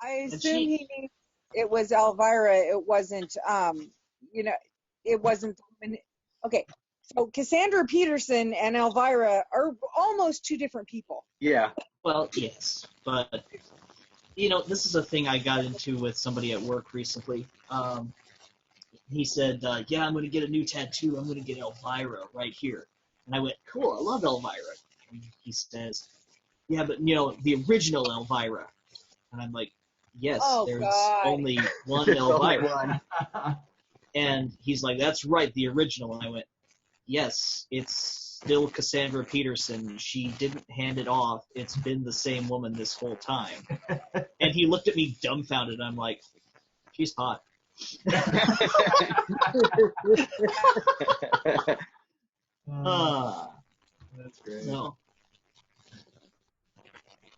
I And assume he means it was Elvira. It wasn't, it wasn't. Okay, so Cassandra Peterson and Elvira are almost two different people. Yeah. Well, yes, but this is a thing I got into with somebody at work recently. He said, "Yeah, I'm going to get a new tattoo. I'm going to get Elvira right here." And I went, "Cool, I love Elvira." And he says, "Yeah, but the original Elvira." And I'm like, "Yes, there's only one Elvira." And he's like, "That's right, the original." And I went, "Yes, it's still Cassandra Peterson. She didn't hand it off. It's been the same woman this whole time." And he looked at me dumbfounded. I'm like, "She's hot." That's great. No.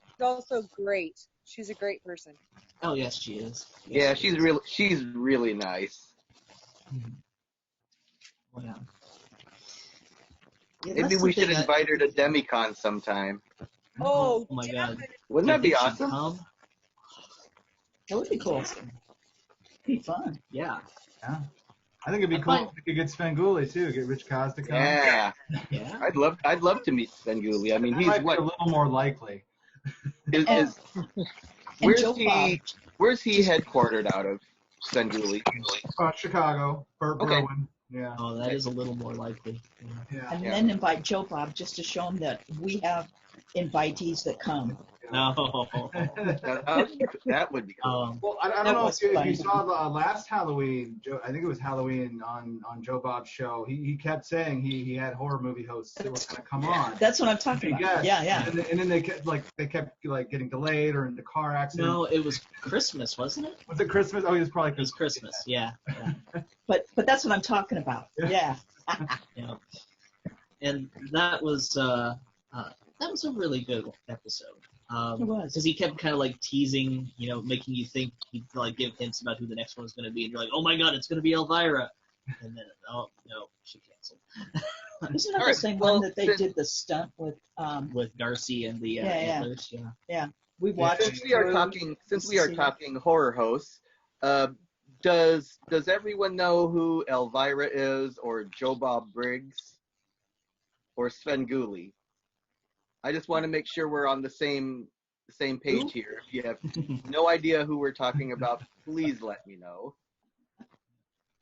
She's also great. She's a great person. Oh yes, she is. Yeah, she's really nice. Well, yeah. Maybe we should invite her to DemiCon sometime. Oh my God! Wouldn't that be awesome? Come? That would be cool. Be fun. Yeah. Yeah. I think it'd be cool if we could get Svengoolie too. Get Rich Kaz to come. Yeah. Yeah. I'd love to meet Svengoolie. I mean, he's might be a little more likely. Where's he headquartered out of? Svengoolie. Chicago. Berwyn. Yeah. Oh, that is a little more likely. Yeah. And then invite Joe Bob just to show him that we have invitees that come. No. That would be cool. Well, I don't know if you saw the last Halloween, I think it was Halloween on Joe Bob's show. He kept saying he had horror movie hosts that were going to come on. That's what I'm talking about. Yeah. And then they kept getting delayed or into car accidents. No, it was Christmas, wasn't it? Was it Christmas? Oh, it was probably Christmas. It was Christmas. Yeah. But that's what I'm talking about. Yeah. Yeah. And that was a really good episode. It was. Because he kept kind of teasing, making you think he'd give hints about who the next one was going to be, and you're like, "Oh my God, it's going to be Elvira," and then oh no, she canceled. Isn't that the same one that they did the stunt with Darcy and the antlers? Yeah. Yeah. We watched. Since we are talking horror hosts, does everyone know who Elvira is, or Joe Bob Briggs, or Svengoolie? I just want to make sure we're on the same page here. If you have no idea who we're talking about, please let me know.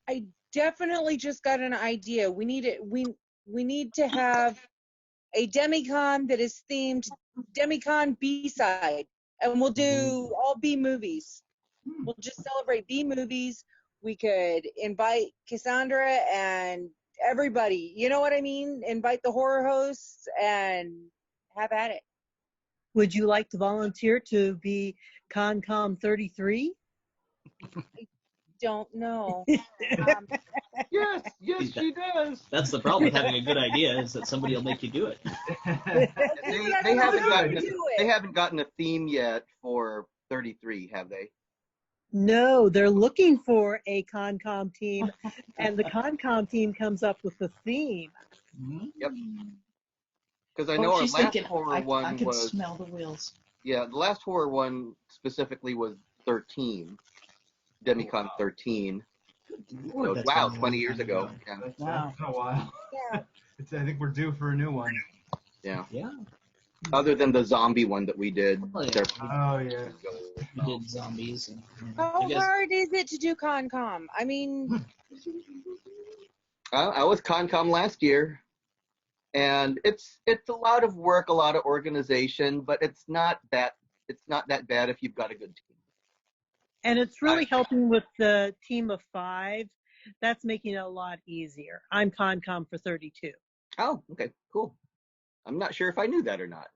I definitely just got an idea. We need it. We need to have a DemiCon that is themed DemiCon B-side, and we'll do all B movies. We'll just celebrate B movies. We could invite Cassandra and everybody. You know what I mean? Invite the horror hosts and have at it. Would you like to volunteer to be ConCom 33? I don't know. Yes, she does. That's the problem with having a good idea, is that somebody will make you do it. They haven't gotten a theme yet for 33, have they? No, they're looking for a ConCom team, and the ConCom team comes up with the theme. Yep. Because I know our last horror one I can smell the wheels. Yeah, the last horror one specifically was 13, DemiCon 13. So, wow, 20 years ago. Yeah. Wow. It's been a while. Yeah. I think we're due for a new one. Yeah. Yeah. Other than the zombie one that we did. Oh, yeah. We did zombies. How hard is it to do ConCom? I mean, I was ConCom last year, and it's a lot of work, a lot of organization, but it's not that bad if you've got a good team. And it's really helping with the team of 5. That's making it a lot easier. I'm ConCom for 32. Oh, okay, cool. I'm not sure if I knew that or not.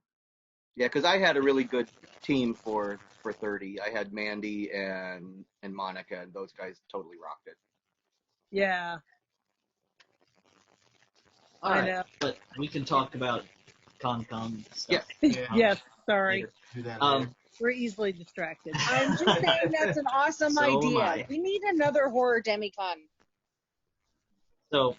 Yeah, because I had a really good team for 30. I had Mandy and Monica, and those guys totally rocked it. Yeah. All right, but we can talk about ConCom stuff. Yeah. Yes, sorry. Later. We're easily distracted. I'm just saying that's an awesome idea. We need another horror DemiCon. So,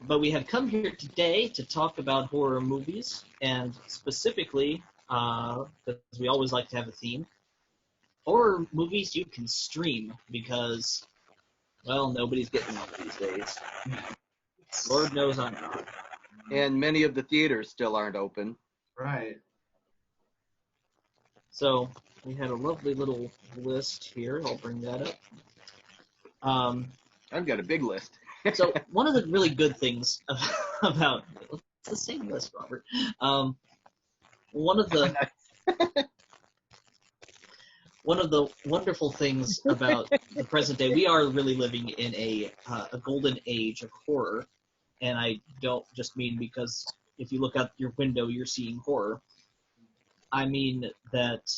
but we have come here today to talk about horror movies, and specifically, because we always like to have a theme, horror movies you can stream because, well, nobody's getting them these days. Lord knows I'm not. And many of the theaters still aren't open. Right. So we had a lovely little list here. I'll bring that up. I've got a big list. So one of the really good things about it's the same list, Robert. One of the wonderful things about the present day, we are really living in a golden age of horror, and I don't just mean because if you look out your window you're seeing horror. I mean that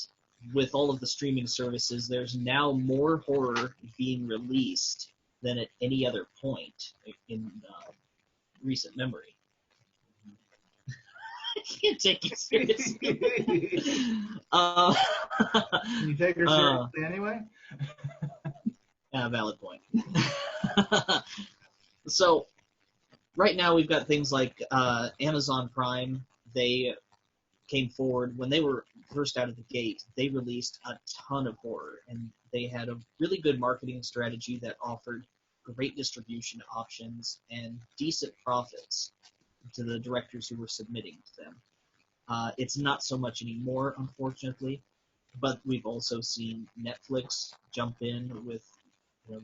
with all of the streaming services, there's now more horror being released than at any other point in recent memory. I can't take you seriously. Can you take her seriously anyway? Valid point. So, right now we've got things like Amazon Prime. They came forward when they were first out of the gate. They released a ton of horror, and they had a really good marketing strategy that offered great distribution options and decent profits to the directors who were submitting to them. It's not so much anymore, unfortunately, but we've also seen Netflix jump in with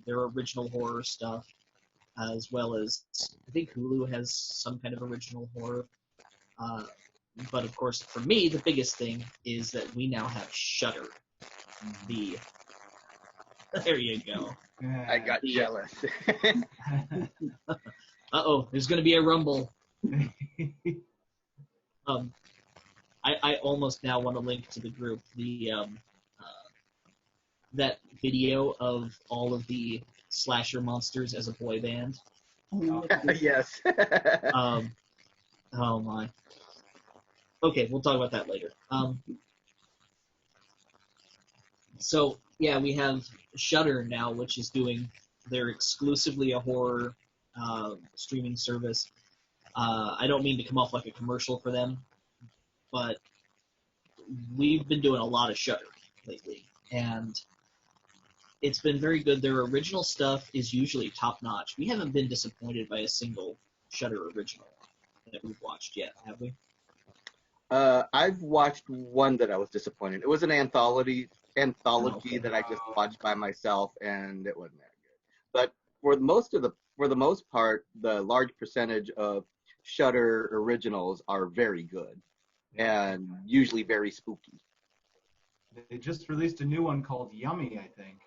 their original horror stuff, as well as I think Hulu has some kind of original horror. But of course, for me, the biggest thing is that we now have Shudder. There you go. I got jealous. Uh-oh, there's going to be a rumble. I almost now want to link to the group that video of all of the slasher monsters as a boy band. Yes. Oh my. Okay, we'll talk about that later. So yeah, we have Shudder now, which is doing they're exclusively a horror streaming service. I don't mean to come off like a commercial for them, but we've been doing a lot of Shudder lately, and it's been very good. Their original stuff is usually top-notch. We haven't been disappointed by a single Shudder original that we've watched yet, have we? I've watched one that I was disappointed. It was an anthology Okay. that I just watched by myself, and it wasn't that good. But for the most part, the large percentage of Shudder originals are very good and usually very spooky. They just released a new one called Yummy, I think.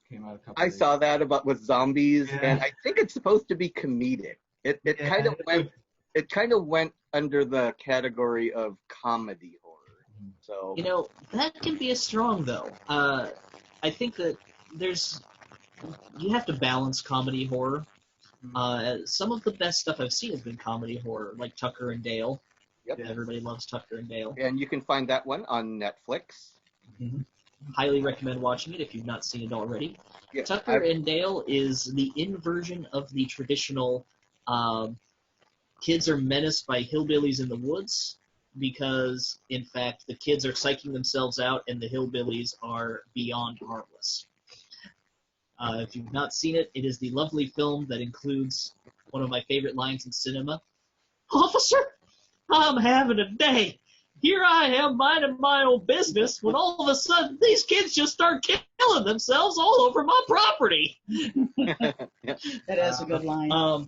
Came out a couple I days saw ago. that about with zombies, Yeah. and I think it's supposed to be comedic. It kind of went under the category of comedy horror. So That can be a strong though. I think that you have to balance comedy horror. Some of the best stuff I've seen has been comedy horror, like Tucker and Dale. Yep. Everybody loves Tucker and Dale. And you can find that one on Netflix. Highly recommend watching it if you've not seen it already. Yes, Tucker and Dale is the inversion of the traditional kids are menaced by hillbillies in the woods, because, in fact, the kids are psyching themselves out and the hillbillies are beyond harmless. If you've not seen it, it is the lovely film that includes one of my favorite lines in cinema. "Officer, I'm having a day. Here I am minding my own business when all of a sudden these kids just start killing themselves all over my property." That is a good line.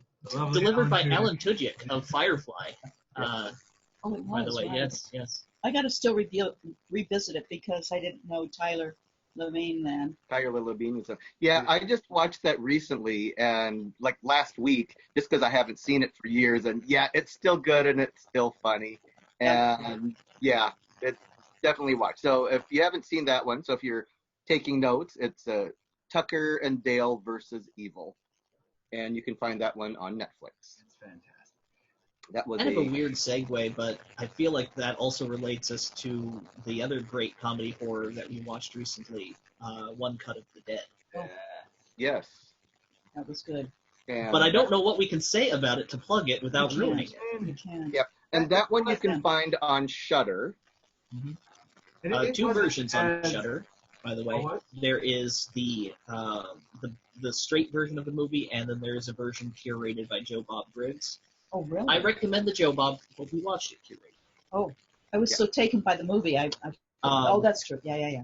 Delivered by Alan Tudyk of Firefly. Oh, it By the was, way, right. yes. I got to still revisit it because I didn't know Tyler Levine then. Tyler Levine and stuff. Yeah, I just watched that recently, and like last week, just because I haven't seen it for years, and yeah, it's still good and it's still funny, and yeah, it's definitely watch. So if you haven't seen that one, so if you're taking notes, it's Tucker and Dale versus Evil, and you can find that one on Netflix. It's fantastic. That was Kind of a weird segue, but I feel like that also relates us to the other great comedy horror that we watched recently, One Cut of the Dead. Yes. That was good. And But I don't know what we can say about it to plug it without You ruining can. You can. Yep. And that one you can find on Shudder. And it it. Two wasn't versions on as- Shudder. by the way. Oh, what? There is the straight version of the movie, and then there is a version curated by Joe Bob Briggs. Oh, really? I recommend the Joe Bob, but we watched it curated. Oh, I was so taken by the movie. Oh, that's true. Yeah.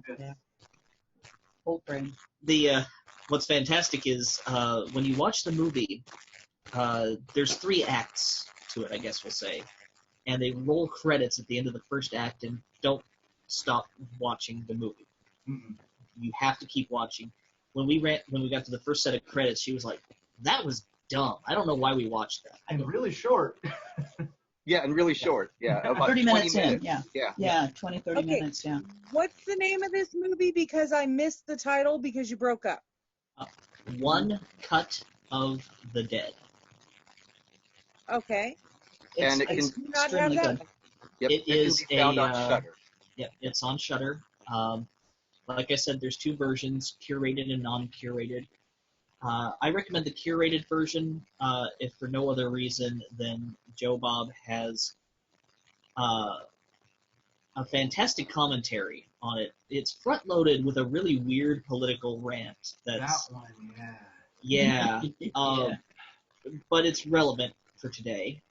Old brain. What's fantastic is when you watch the movie, there's 3 acts to it, I guess we'll say, and they roll credits at the end of the first act and don't stop watching the movie. Mm-mm. You have to keep watching. When we got to the first set of credits, she was like, "That was dumb. I don't know why we watched that." And really short. Yeah, and really short. Yeah, about 30 minutes in. minutes. Yeah. Yeah. 20, 30 Okay. minutes. Yeah. What's the name of this movie? Because I missed the title because you broke up. One Cut of the Dead. Okay. And it It's can- Do not have extremely that. good. Yep, It can is be found a, on Shudder. Yeah, it's on Shudder. Like I said, there's 2 versions, curated and non-curated. I recommend the curated version, if for no other reason than Joe Bob has a fantastic commentary on it. It's front-loaded with a really weird political rant. That That's one, yeah, Yeah. but it's relevant for today.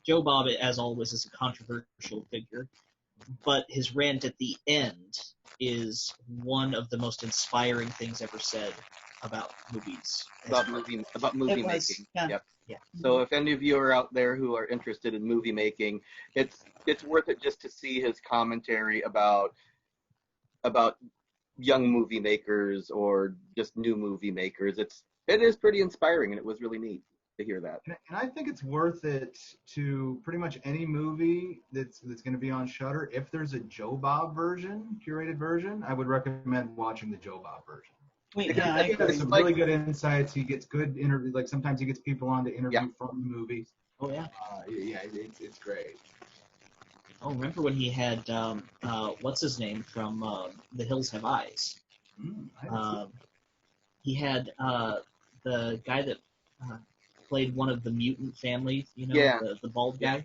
Joe Bob, as always, is a controversial figure, but his rant at the end is one of the most inspiring things ever said about movies. About movie It was, making. yeah. Yep. Yeah. So if any of you are out there who are interested in movie making, it's worth it just to see his commentary about young movie makers or just new movie makers. It is pretty inspiring, and it was really neat to hear that. And I think it's worth it to pretty much any movie that's going to be on Shudder. If there's a Joe Bob version, curated version, I would recommend watching the Joe Bob version. Yeah, I He agree. has some really good insights. He gets good interview. Like sometimes he gets people on to interview from the movie. Oh yeah. Yeah, it's great. Oh, remember when he had what's his name from The Hills Have Eyes? I haven't seen He had the guy that played one of the mutant family, the bald guy.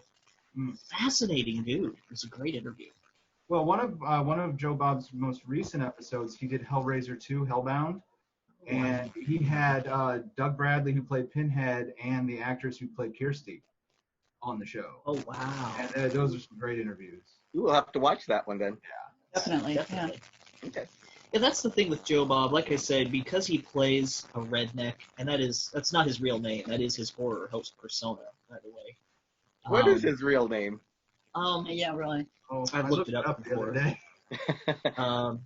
Mm. Fascinating dude. It was a great interview. Well, one of Joe Bob's most recent episodes, he did Hellraiser 2, Hellbound, and he had Doug Bradley, who played Pinhead, and the actress who played Kirsty on the show. Oh wow. And those are some great interviews. We'll have to watch that one then. Definitely. Definitely. Okay. Yeah, that's the thing with Joe Bob. Like I said, because he plays a redneck, and that's not his real name. That is his horror host persona, by the way. What is his real name? Yeah, really. Oh, I've I looked it up the before. other day. Hang on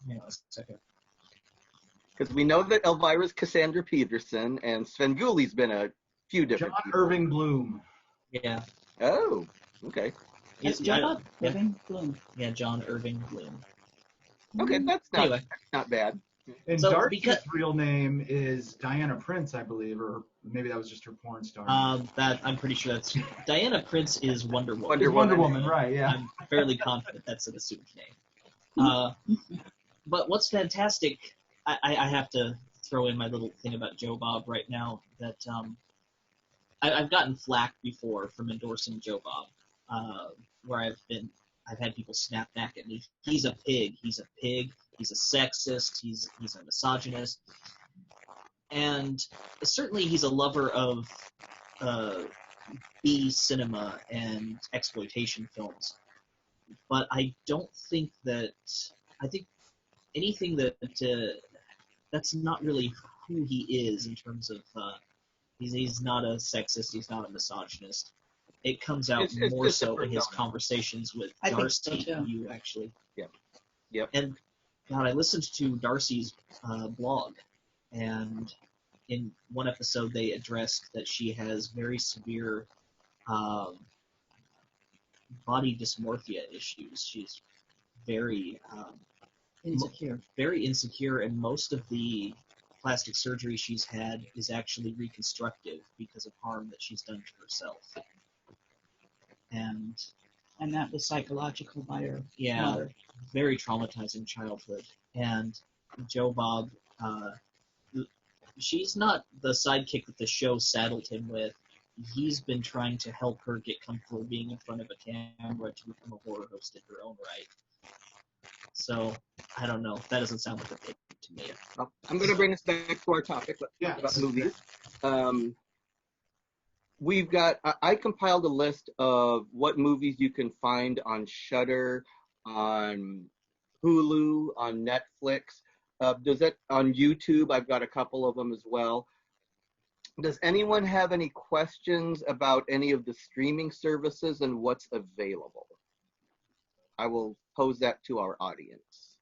a second. Because we know that Elvira's Cassandra Peterson, and Sven Guli's been a few different John people. Irving Bloom. Yeah. Oh, okay. That's Yeah, Joe Bob. yeah. Irving Bloom. Yeah, John Irving Bloom. Okay, that's Anyway. not bad. And So, Darcy's because- real name is Diana Prince, I believe, or maybe that was just her porn star. That I'm pretty sure that's Diana Prince is Wonder Woman. Wonder Wonder Woman. Woman, right? Yeah. I'm fairly confident that's an assumed name. But what's fantastic, I have to throw in my little thing about Joe Bob right now, that I've gotten flack before from endorsing Joe Bob, where I've had people snap back at me. He's a pig. He's a pig. He's a sexist. He's a misogynist. And certainly he's a lover of B cinema and exploitation films. But I don't think that – I think anything that's not really who he is in terms of he's not a sexist, he's not a misogynist. It comes out It's more just a so in his persona. conversations with I think so, Darcy too. and you, actually. Yep. And God, I listened to Darcy's blog, and in one episode they addressed that she has very severe body dysmorphia issues. She's very Insecure. very insecure, and most of the plastic surgery she's had is actually reconstructive because of harm that she's done to herself. And And that was psychological by her yeah, mother. very traumatizing childhood. And Joe Bob, she's not the sidekick that the show saddled him with. He's been trying to help her get comfortable being in front of a camera to become a horror host in her own right. So I don't know. That doesn't sound like a pick to me. Well, I'm going to bring us back to our topic about movies. We've got. I compiled a list of what movies you can find on Shudder, on Hulu, on Netflix. Does that on YouTube? I've got a couple of them as well. Does anyone have any questions about any of the streaming services and what's available? I will pose that to our audience.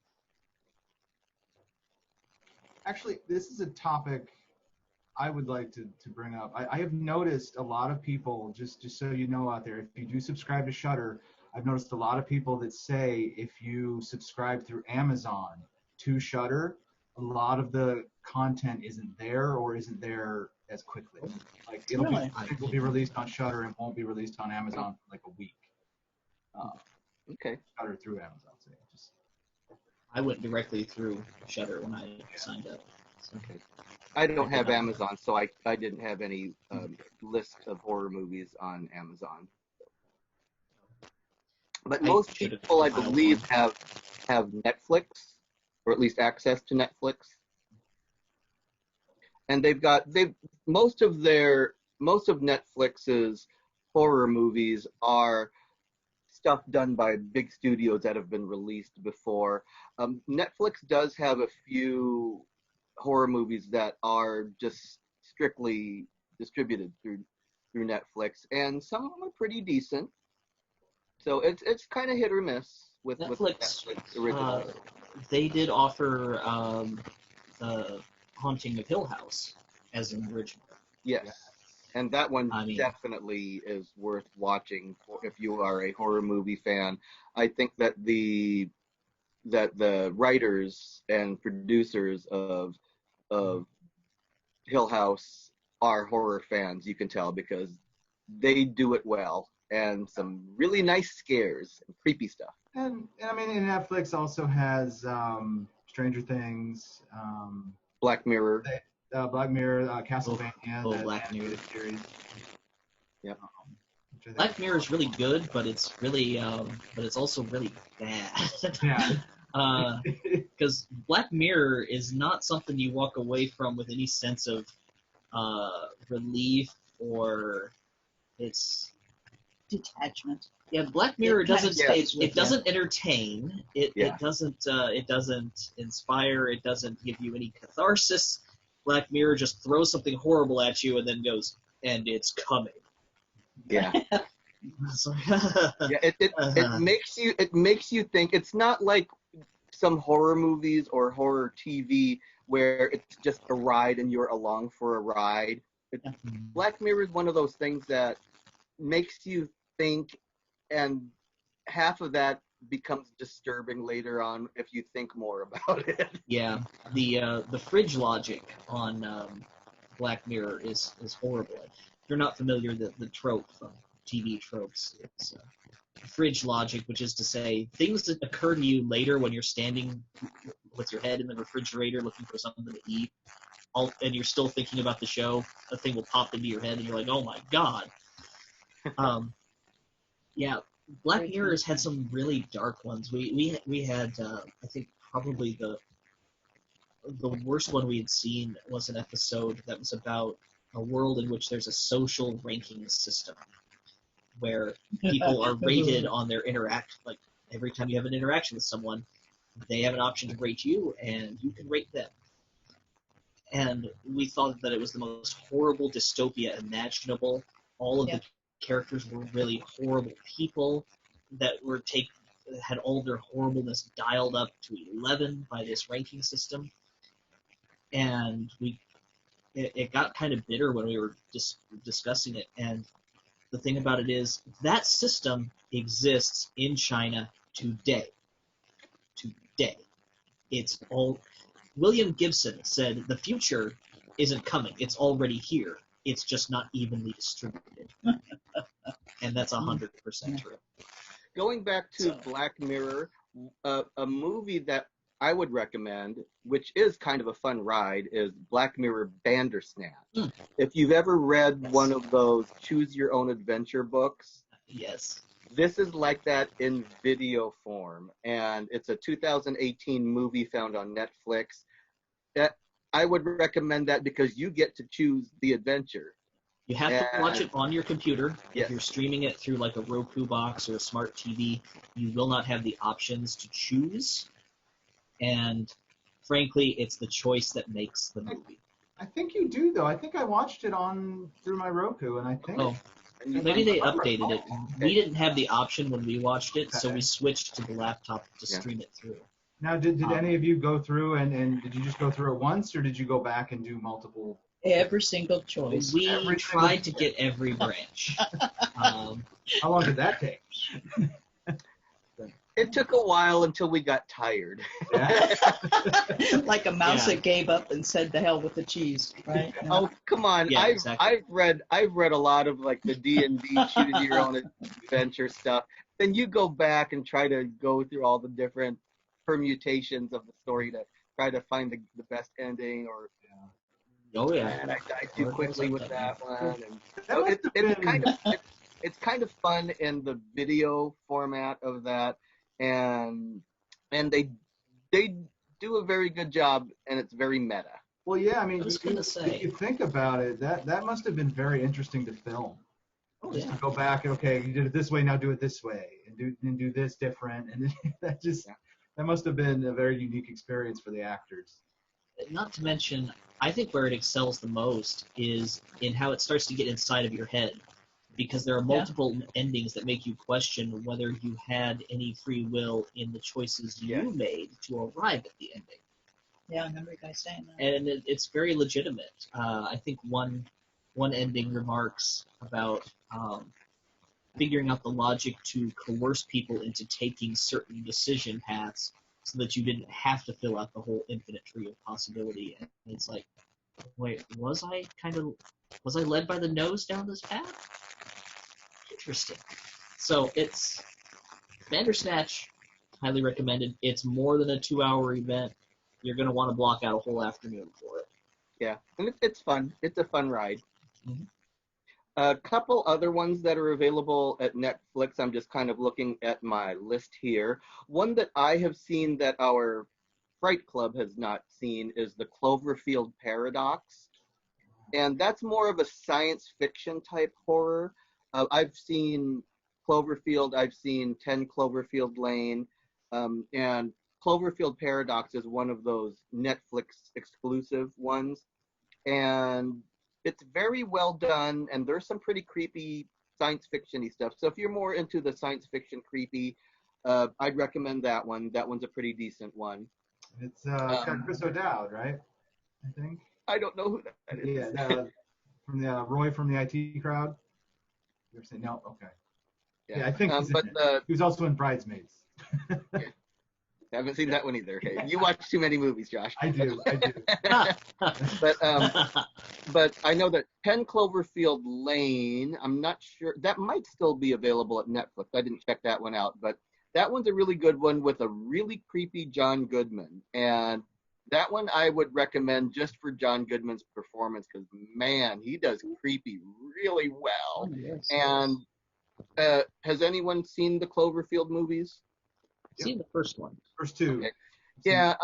Actually, this is a topic I would like to bring up. I have noticed a lot of people, just so you know out there, if you do subscribe to Shudder, I've noticed a lot of people that say if you subscribe through Amazon to Shudder, a lot of the content isn't there or isn't there as quickly. Like it will be released on Shudder and won't be released on Amazon for like a week. Okay. Shudder through Amazon. So just I went directly through Shudder when I signed up. So. Okay. I don't have Amazon, so I didn't have any list of horror movies on Amazon. But most people, I believe, have Netflix, or at least access to Netflix. And most of Netflix's horror movies are stuff done by big studios that have been released before. Netflix does have a few horror movies that are just strictly distributed through Netflix, and some of them are pretty decent. So it's kind of hit or miss with Netflix originals. They did offer the Haunting of Hill House as an original. Yes. And that one definitely is worth watching if you are a horror movie fan. I think that the writers and producers of Hill House are horror fans, you can tell, because they do it well, and some really nice scares and creepy stuff. And I mean, Netflix also has Stranger Things, Black Mirror. Castlevania. Black Mirror series. Yep. Black Mirror is really good, but it's really, but it's also really bad. Yeah. Because Black Mirror is not something you walk away from with any sense of relief or it's detachment. Yeah, Black Mirror doesn't it doesn't yeah. entertain. It doesn't inspire. It doesn't give you any catharsis. Black Mirror just throws something horrible at you and then goes, and it's coming. Yeah. Yeah. It makes you think. It's not like some horror movies or horror TV where it's just a ride and you're along for a ride. Black Mirror is one of those things that makes you think, and half of that becomes disturbing later on if you think more about it. Yeah, the fridge logic on Black Mirror is horrible. If you're not familiar, the trope from TV tropes, it's fridge logic, which is to say things that occur to you later when you're standing with your head in the refrigerator looking for something to eat, and you're still thinking about the show, a thing will pop into your head and you're like, oh my god. Yeah, Black Mirror has had some really dark ones. We had I think probably the worst one we had seen was an episode that was about a world in which there's a social ranking system where people are rated on their like every time you have an interaction with someone, they have an option to rate you and you can rate them. And we thought that it was the most horrible dystopia imaginable. All of the characters were really horrible people that had all their horribleness dialed up to 11 by this ranking system. And it got kind of bitter when we were discussing it. And the thing about it is that system exists in China today. It's all. William Gibson said the future isn't coming. It's already here. It's just not evenly distributed. And that's 100% true. Going back to Black Mirror, a movie that I would recommend, which is kind of a fun ride, is Black Mirror Bandersnatch. If you've ever read one of those Choose Your Own Adventure books, yes, This is like that in video form, and it's a 2018 movie found on Netflix. I would recommend that because you get to choose the adventure. You have to watch it on your computer. Yes. If you're streaming it through like a Roku box or a smart TV, you will not have the options to choose. And frankly, it's the choice that makes the movie. I think you do though. I think I watched it through my Roku, and I think. Oh, maybe they updated it. We didn't have the option when we watched it, so we switched to the laptop to stream it through. Now, did any of you go through and did you just go through it once, or did you go back and do multiple? Every single choice. We tried to get every branch. How long did that take? It took a while until we got tired. Yeah. Like a mouse that gave up and said, "The hell with the cheese," right? Oh, come on! Yeah, I've read a lot of like the D&D choose your own adventure stuff. Then you go back and try to go through all the different permutations of the story to try to find the best ending. Or Oh yeah. and I died too quickly with that one. And That must have been- it's kind of fun in the video format of that, and they do a very good job, and it's very meta. Well, yeah. I mean, I was gonna say. if you think about it, that must have been very interesting to film. Oh Just yeah. to go back, okay, you did it this way, now do it this way, and do this different, and that must have been a very unique experience for the actors. Not to mention, I think where it excels the most is in how it starts to get inside of your head, because there are multiple endings that make you question whether you had any free will in the choices you made to arrive at the ending. Yeah, I remember you guys saying that. And it's very legitimate. I think one ending remarks about figuring out the logic to coerce people into taking certain decision paths so that you didn't have to fill out the whole infinite tree of possibility. And it's like, wait, was I led by the nose down this path? Interesting. So it's Bandersnatch, highly recommended. It's more than a 2-hour event. You're going to want to block out a whole afternoon for it. Yeah, and it's fun. It's a fun ride. Mm-hmm. A couple other ones that are available at Netflix. I'm just kind of looking at my list here. One that I have seen that our Fright Club has not seen is the Cloverfield Paradox. And that's more of a science fiction type horror. I've seen Cloverfield. I've seen 10 Cloverfield Lane. And Cloverfield Paradox is one of those Netflix exclusive ones. And it's very well done, and there's some pretty creepy science fiction-y stuff. So if you're more into the science fiction creepy, I'd recommend that one. That one's a pretty decent one. It's got Chris O'Dowd, right? I think. I don't know who that is. Yeah, from the Roy from the IT crowd. You ever say no? Okay. Yeah, I think he's in it. He was also in Bridesmaids. I haven't seen that one either. Hey, you watch too many movies, Josh. I do. But I know that 10 Cloverfield Lane, I'm not sure, that might still be available at Netflix. I didn't check that one out, but that one's a really good one with a really creepy John Goodman. And that one I would recommend just for John Goodman's performance, because, man, he does creepy really well. Oh, yes, and has anyone seen the Cloverfield movies? Seen the first one. First two. Okay. Yeah,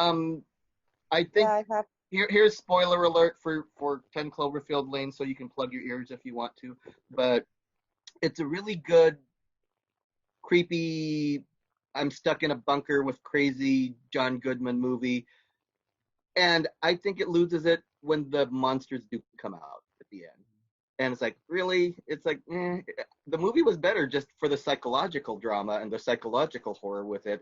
I think I have. here's spoiler alert for 10 Cloverfield Lane, so you can plug your ears if you want to. But it's a really good, creepy, I'm stuck in a bunker with crazy John Goodman movie. And I think it loses it when the monsters do come out at the end. And it's like, really? It's like, the movie was better just for the psychological drama and the psychological horror with it.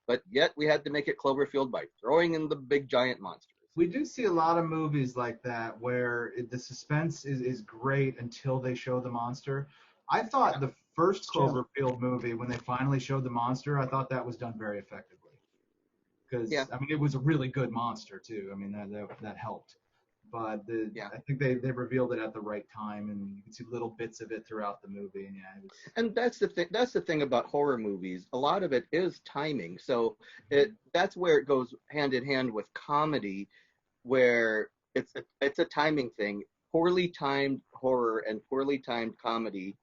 But yet we had to make it Cloverfield by throwing in the big giant monsters. We do see a lot of movies like that where the suspense is great until they show the monster. I thought the first Cloverfield movie, when they finally showed the monster, I thought that was done very effectively. Because, I mean, it was a really good monster, too. I mean, that helped. But I think they revealed it at the right time, and you can see little bits of it throughout the movie. And and that's the thing. That's the thing about horror movies. A lot of it is timing. So that's where it goes hand in hand with comedy, where it's a timing thing. Poorly timed horror and poorly timed comedy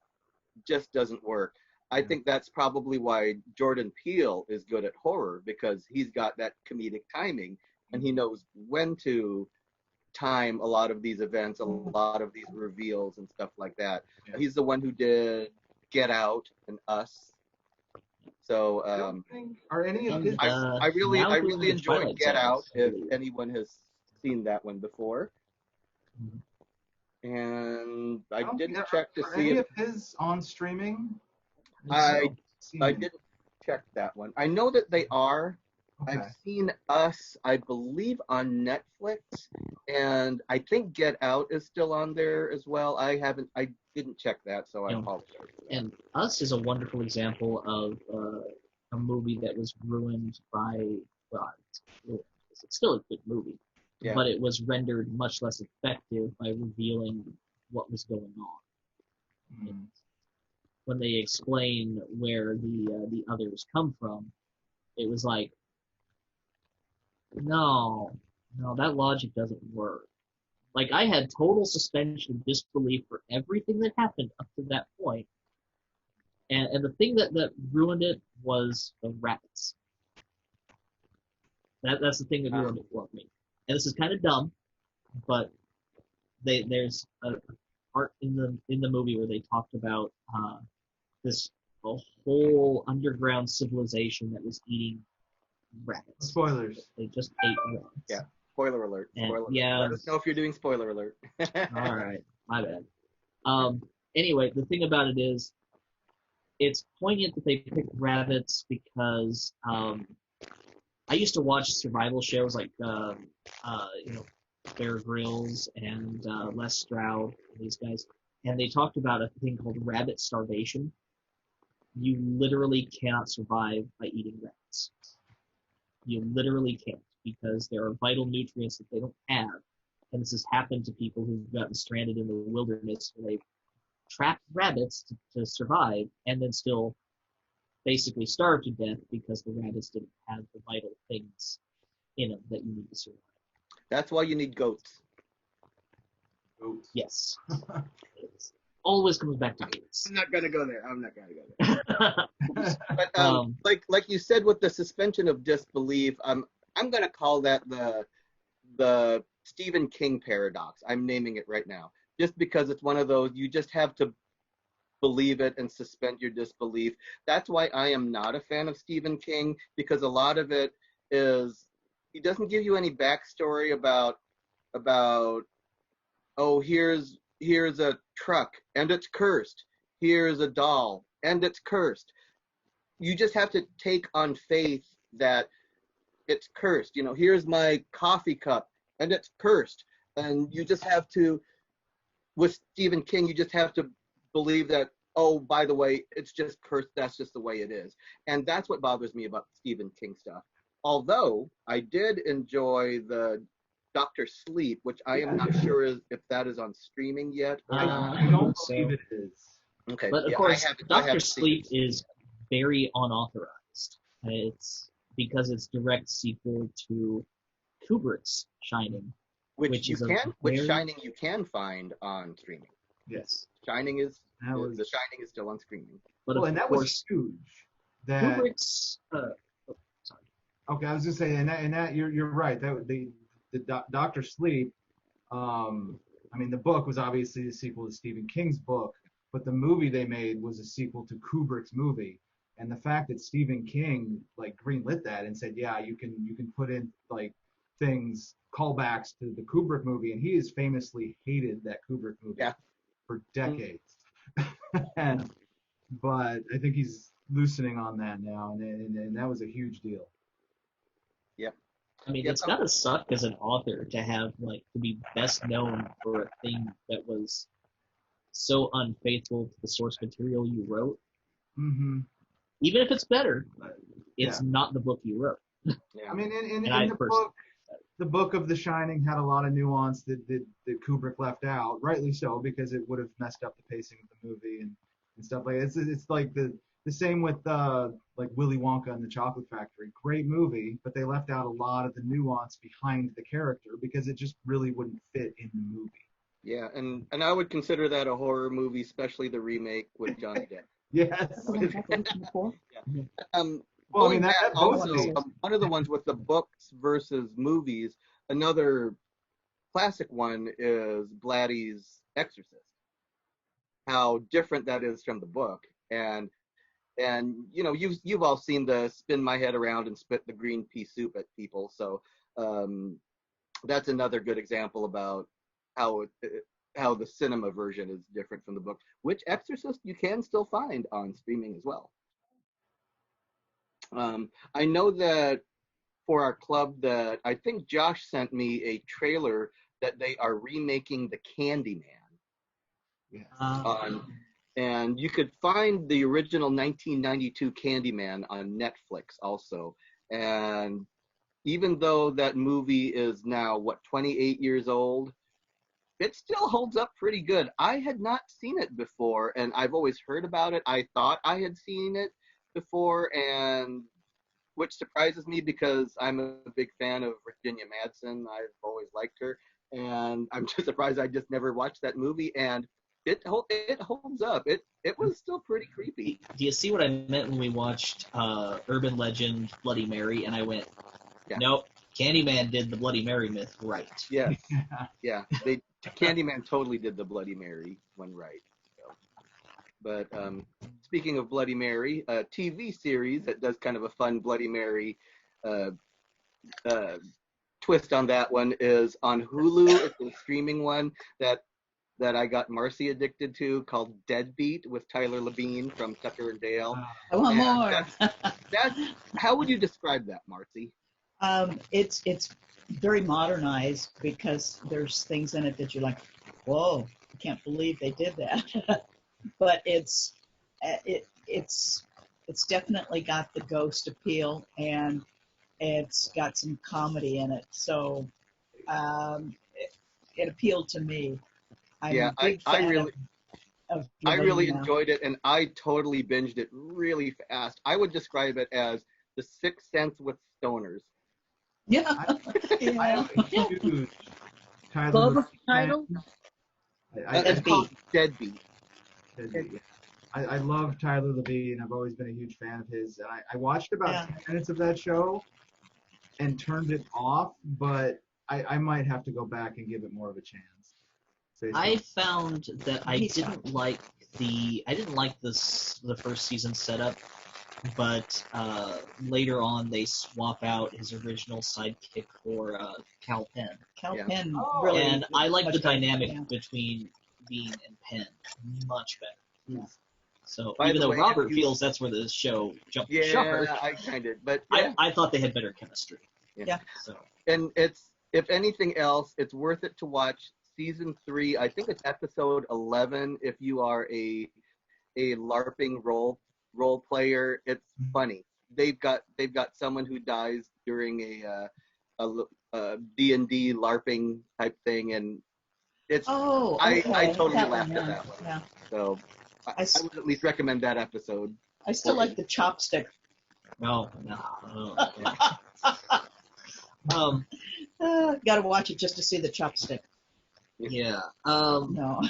just doesn't work. I think that's probably why Jordan Peele is good at horror, because he's got that comedic timing and he knows when to time a lot of these events, a lot of these reveals and stuff like that. Yeah. He's the one who did Get Out and Us. So are any of his? I really enjoyed Twilight Get Zones, Out. I If believe. anyone has seen that one before, Mhm. and I don't didn't think- check to are see any if of his on streaming. I Seen I it. didn't check that one. I know that they are. Okay. I've seen Us, I believe, on Netflix, and I think Get Out is still on there as well. I didn't check that, so I Yeah. apologize for that. And Us is a wonderful example of a movie that was ruined by, well, it's still a good movie, Yeah. but it was rendered much less effective by revealing what was going on. Mm. When they explain where the others come from, it was like, no, that logic doesn't work. Like, I had total suspension of disbelief for everything that happened up to that point. And the thing that ruined it was the rabbits. That's the thing that ruined it for me. And this is kind of dumb, but there's a part in the movie where they talked about a whole underground civilization that was eating rabbits. Spoilers. They just ate rabbits. Yeah. Spoiler alert. And, Spoiler alert. yeah. Let us know if you're doing spoiler alert. All right, my bad. Anyway, the thing about it is, it's poignant that they picked rabbits because I used to watch survival shows like Bear Grylls and Les Stroud, and these guys, and they talked about a thing called rabbit starvation. You literally cannot survive by eating rabbits. You literally can't, because there are vital nutrients that they don't have. And this has happened to people who've gotten stranded in the wilderness where they've trapped rabbits to survive and then still basically starve to death because the rabbits didn't have the vital things in them that you need to survive. That's why you need goats. Oops. Yes. It always comes back to goats. I'm not gonna go there. But like you said with the suspension of disbelief, I'm gonna call that the Stephen King paradox. I'm naming it right now, just because it's one of those you just have to believe it and suspend your disbelief. That's why I am not a fan of Stephen King, because a lot of it is he doesn't give you any backstory about oh, here's a truck and it's cursed. Here's a doll and it's cursed. You just have to take on faith that it's cursed. You know, here's my coffee cup and it's cursed. And you just have to, with Stephen King, you just have to believe that, oh, by the way, it's just cursed. That's just the way it is. And that's what bothers me about Stephen King stuff. Although I did enjoy the Dr. Sleep, which I am not sure if that is on streaming yet. I don't believe it is. Okay. But of yeah, course, I Dr. haven't seen Sleep it. is very unauthorized. It's because it's direct sequel to Kubrick's Shining. Which very- Shining you can find on streaming. Yes. Shining is That was- the Shining is still on streaming. But Well, of and that course, was huge. That Kubrick's. Sorry. okay, I was just saying, and that you're right. That the Doctor Sleep. I mean, the book was obviously a sequel to Stephen King's book, but the movie they made was a sequel to Kubrick's movie. And the fact that Stephen King like greenlit that and said, yeah, you can put in like things, callbacks to the Kubrick movie, and he has famously hated that Kubrick movie for decades. But I think he's loosening on that now, and that was a huge deal. Yep. I mean, Yep. it's gotta suck as an author to have to be best known for a thing that was so unfaithful to the source material you wrote. Mm-hmm. Even if it's better, it's not the book you wrote. Yeah. I mean, in I the personally- book, the book of The Shining had a lot of nuance that Kubrick left out, rightly so, because it would have messed up the pacing of the movie and stuff like that. It's like the same with like Willy Wonka and the Chocolate Factory. Great movie, but they left out a lot of the nuance behind the character because it just really wouldn't fit in the movie. Yeah, and I would consider that a horror movie, especially the remake with Johnny Depp. Yes. The one about the week before? Well, I mean, going that back both also, these. one of the ones with the books versus movies, another classic one is Blatty's Exorcist. How different that is from the book, and you know, you've all seen the spin my head around and spit the green pea soup at people, so that's another good example about how the cinema version is different from the book, which Exorcist you can still find on streaming as well. I know that for our club that I think Josh sent me a trailer that they are remaking the Candyman Yes. on, and you could find the original 1992 Candyman on Netflix also. And even though that movie is now 28 years old, it still holds up pretty good. I had not seen it before, and I've always heard about it. I thought I had seen it before, and which surprises me because I'm a big fan of Virginia Madsen. I've always liked her, and I'm just surprised I just never watched that movie. And it holds up. It was still pretty creepy. Do you see what I meant when we watched Urban Legend Bloody Mary, and I went, Yeah. nope, Candyman did the Bloody Mary myth right. Yes, yeah. Candyman totally did the Bloody Mary one right. So. But speaking of Bloody Mary, a TV series that does kind of a fun Bloody Mary twist on that one is on Hulu. It's a streaming one that I got Marcy addicted to, called Deadbeat, with Tyler Labine from Tucker and Dale. I want more. That's how would you describe that, Marcy? It's very modernized because there's things in it that you're like, whoa, I can't believe they did that. But it's definitely got the ghost appeal, and it's got some comedy in it. So it appealed to me. I'm a big fan of I really Yelena. enjoyed it, and I totally binged it really fast. I would describe it as The Sixth Sense with stoners. Yeah. I'm a huge Tyler Cloverfield fan. title? It's called Deadbeat. Deadbeat. I love Tyler Labine. I've always been a huge fan of his. And I watched about 10 minutes of that show and turned it off, but I might have to go back and give it more of a chance. I found that I didn't like the first season setup, but later on they swap out his original sidekick for Cal Penn. Cal Yeah. Penn Oh. really. And I like the much better, dynamic yeah. between Bean and Penn much better. Yeah. So By even the though way, Robert if you- feels that's where the show jumped the Yeah, shark, I kind of, but yeah. I thought they had better chemistry. Yeah. So And it's, if anything else, it's worth it to watch season 3. I think it's episode 11. If you are a LARPing role player, it's funny. They've got someone who dies during a D&D LARPing type thing, and it's Oh, okay. I totally That laughed one, at yeah. that one. Yeah. So I would at least recommend that episode. I still like the chopstick. no. Got to watch it just to see the chopstick. Yeah. No.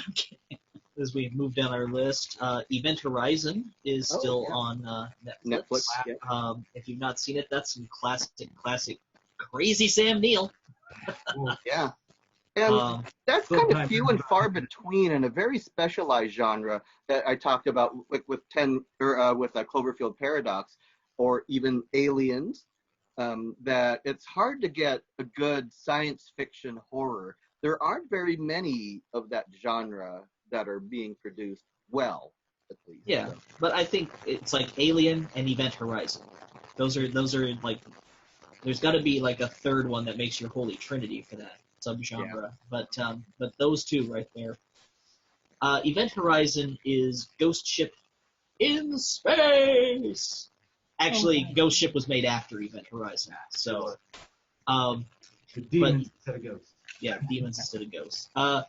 As we move down our list, Event Horizon is still yeah. on Netflix. Yeah. If you've not seen it, that's some classic, crazy Sam Neill. Yeah. And that's Good kind of time. few and far between in a very specialized genre that I talked about with Cloverfield Paradox, or even Aliens. That it's hard to get a good science fiction horror. There aren't very many of that genre that are being produced well, at least. Yeah, So, but I think it's like Alien and Event Horizon. Those are like, there's got to be like a third one that makes your holy trinity for that subgenre. Yeah. But those two right there. Event Horizon is Ghost Ship in space. Actually, Ghost Ship was made after Event Horizon, so. The demons instead of ghosts. Yeah, demons instead of ghosts. I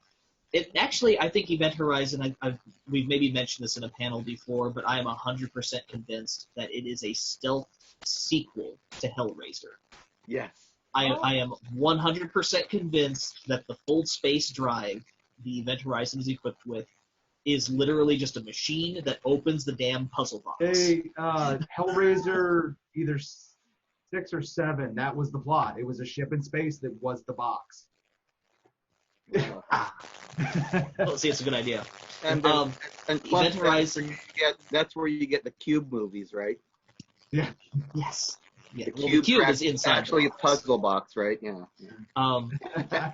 think Event Horizon, we've maybe mentioned this in a panel before, but I am 100% convinced that it is a stealth sequel to Hellraiser. yes. I am 100% convinced that the full space drive the Event Horizon is equipped with is literally just a machine that opens the damn puzzle box. Hellraiser either 6 or 7. That was the plot. It was a ship in space that was the box. Oh, see, it's a good idea. And plus, Event Horizon. that's where you get the Cube movies, right? Yeah. Yes. Yeah. The Well, the cube is is inside. actually a the box. puzzle box, right? Yeah.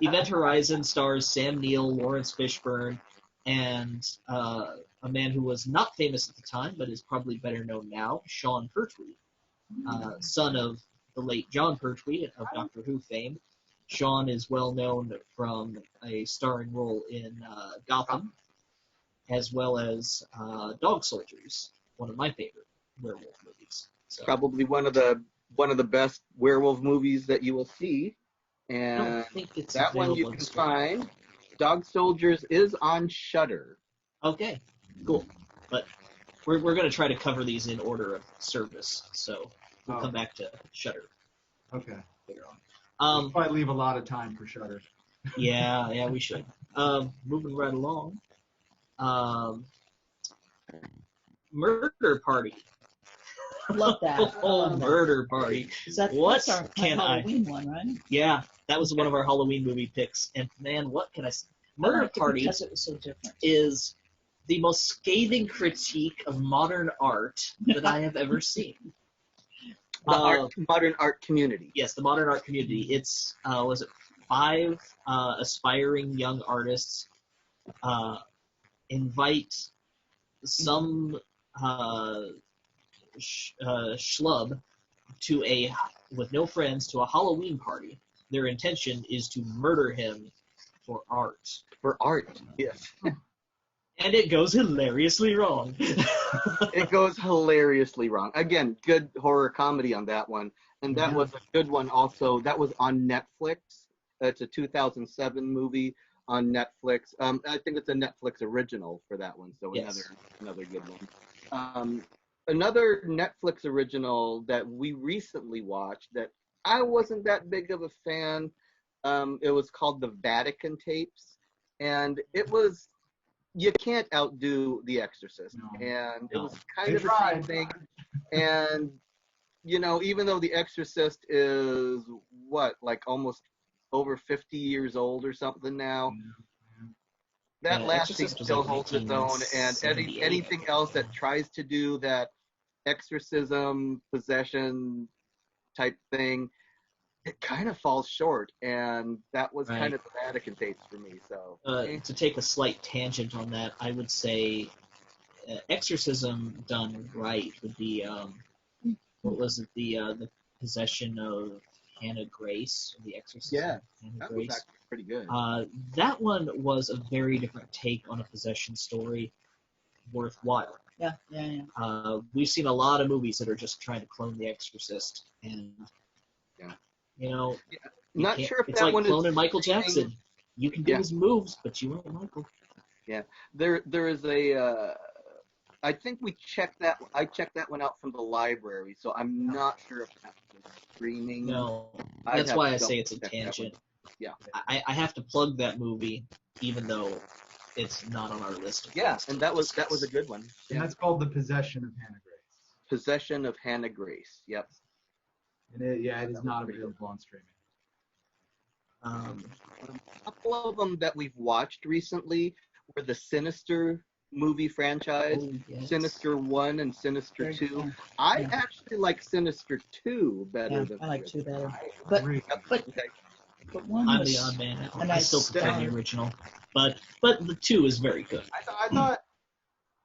Event Horizon stars Sam Neill, Lawrence Fishburne, and a man who was not famous at the time, but is probably better known now, Sean Pertwee, son of the late John Pertwee of Doctor Who fame. Sean is well known from a starring role in Gotham, as well as Dog Soldiers, one of my favorite werewolf movies. So, Probably one of the best werewolf movies that you will see, I and don't think it's that one you available can in streaming. find. Dog Soldiers is on Shudder. Okay, cool. But we're going to try to cover these in order of service, so we'll come back to Shudder Okay. later on. We'll probably leave a lot of time for Shudder. Yeah, we should. Moving right along. Murder Party. Love that. Oh, Murder Party. That's our can I- Halloween one, right? Yeah, that was one of our Halloween movie picks. And man, what can I say? I Murder liked it Party because it was so different. is the most scathing critique of modern art that I have ever seen. The modern art community. Yes, the modern art community. It's was it 5 aspiring young artists invite some schlub with no friends to a Halloween party. Their intention is to murder him for art. For art, yes. And it goes hilariously wrong. It goes hilariously wrong. Again, good horror comedy on that one. And that was a good one also. That was on Netflix. It's a 2007 movie on Netflix. I think it's a Netflix original for that one, so Yes. another good one. Another Netflix original that we recently watched that I wasn't that big of a fan, it was called The Vatican Tapes. And it was, you can't outdo The Exorcist. No. And it No. was kind They of the same tried. thing. And, you know, even though The Exorcist is, like almost over 50 years old or something now, that Yeah, last Exorcist thing was still like holds its own. And 1978, anything else that tries to do that exorcism, possession type thing, it kind of falls short. And that was Right. kind of the Vatican Tapes for me. So To take a slight tangent on that, I would say exorcism done right would be what was it, the possession of Hannah Grace, the Exorcism Yeah, of Hannah that was Grace. actually pretty good. That one was a very different take on a possession story, worthwhile. Yeah. We've seen a lot of movies that are just trying to clone The Exorcist, and Yeah. you know, Not can't- sure if it's that like one cloning is Michael streaming. Jackson. You can do Yeah. his moves, but you aren't Michael. There is a. I think I checked that one out from the library, so I'm not sure if that was streaming. No, I'd that's have why to I say it's a double check that one. tangent. Yeah. I have to plug that movie, even though it's not on our list. Of Yeah, things and to that was discuss. a good one. And Yeah. that's called The Possession of Hannah Grace. Possession of Hannah Grace. Yep. And it That is was not pretty available on streaming. A couple of them that we've watched recently were the Sinister movie franchise, Oh, yes. Sinister 1 and Sinister Very 2. good. I Yeah. actually like Sinister 2 better Yeah, than I like the 2 better. original. But Agree. Okay. but one I'm was the odd man out. and I I still prefer started- the original, but the 2 is very good. I thought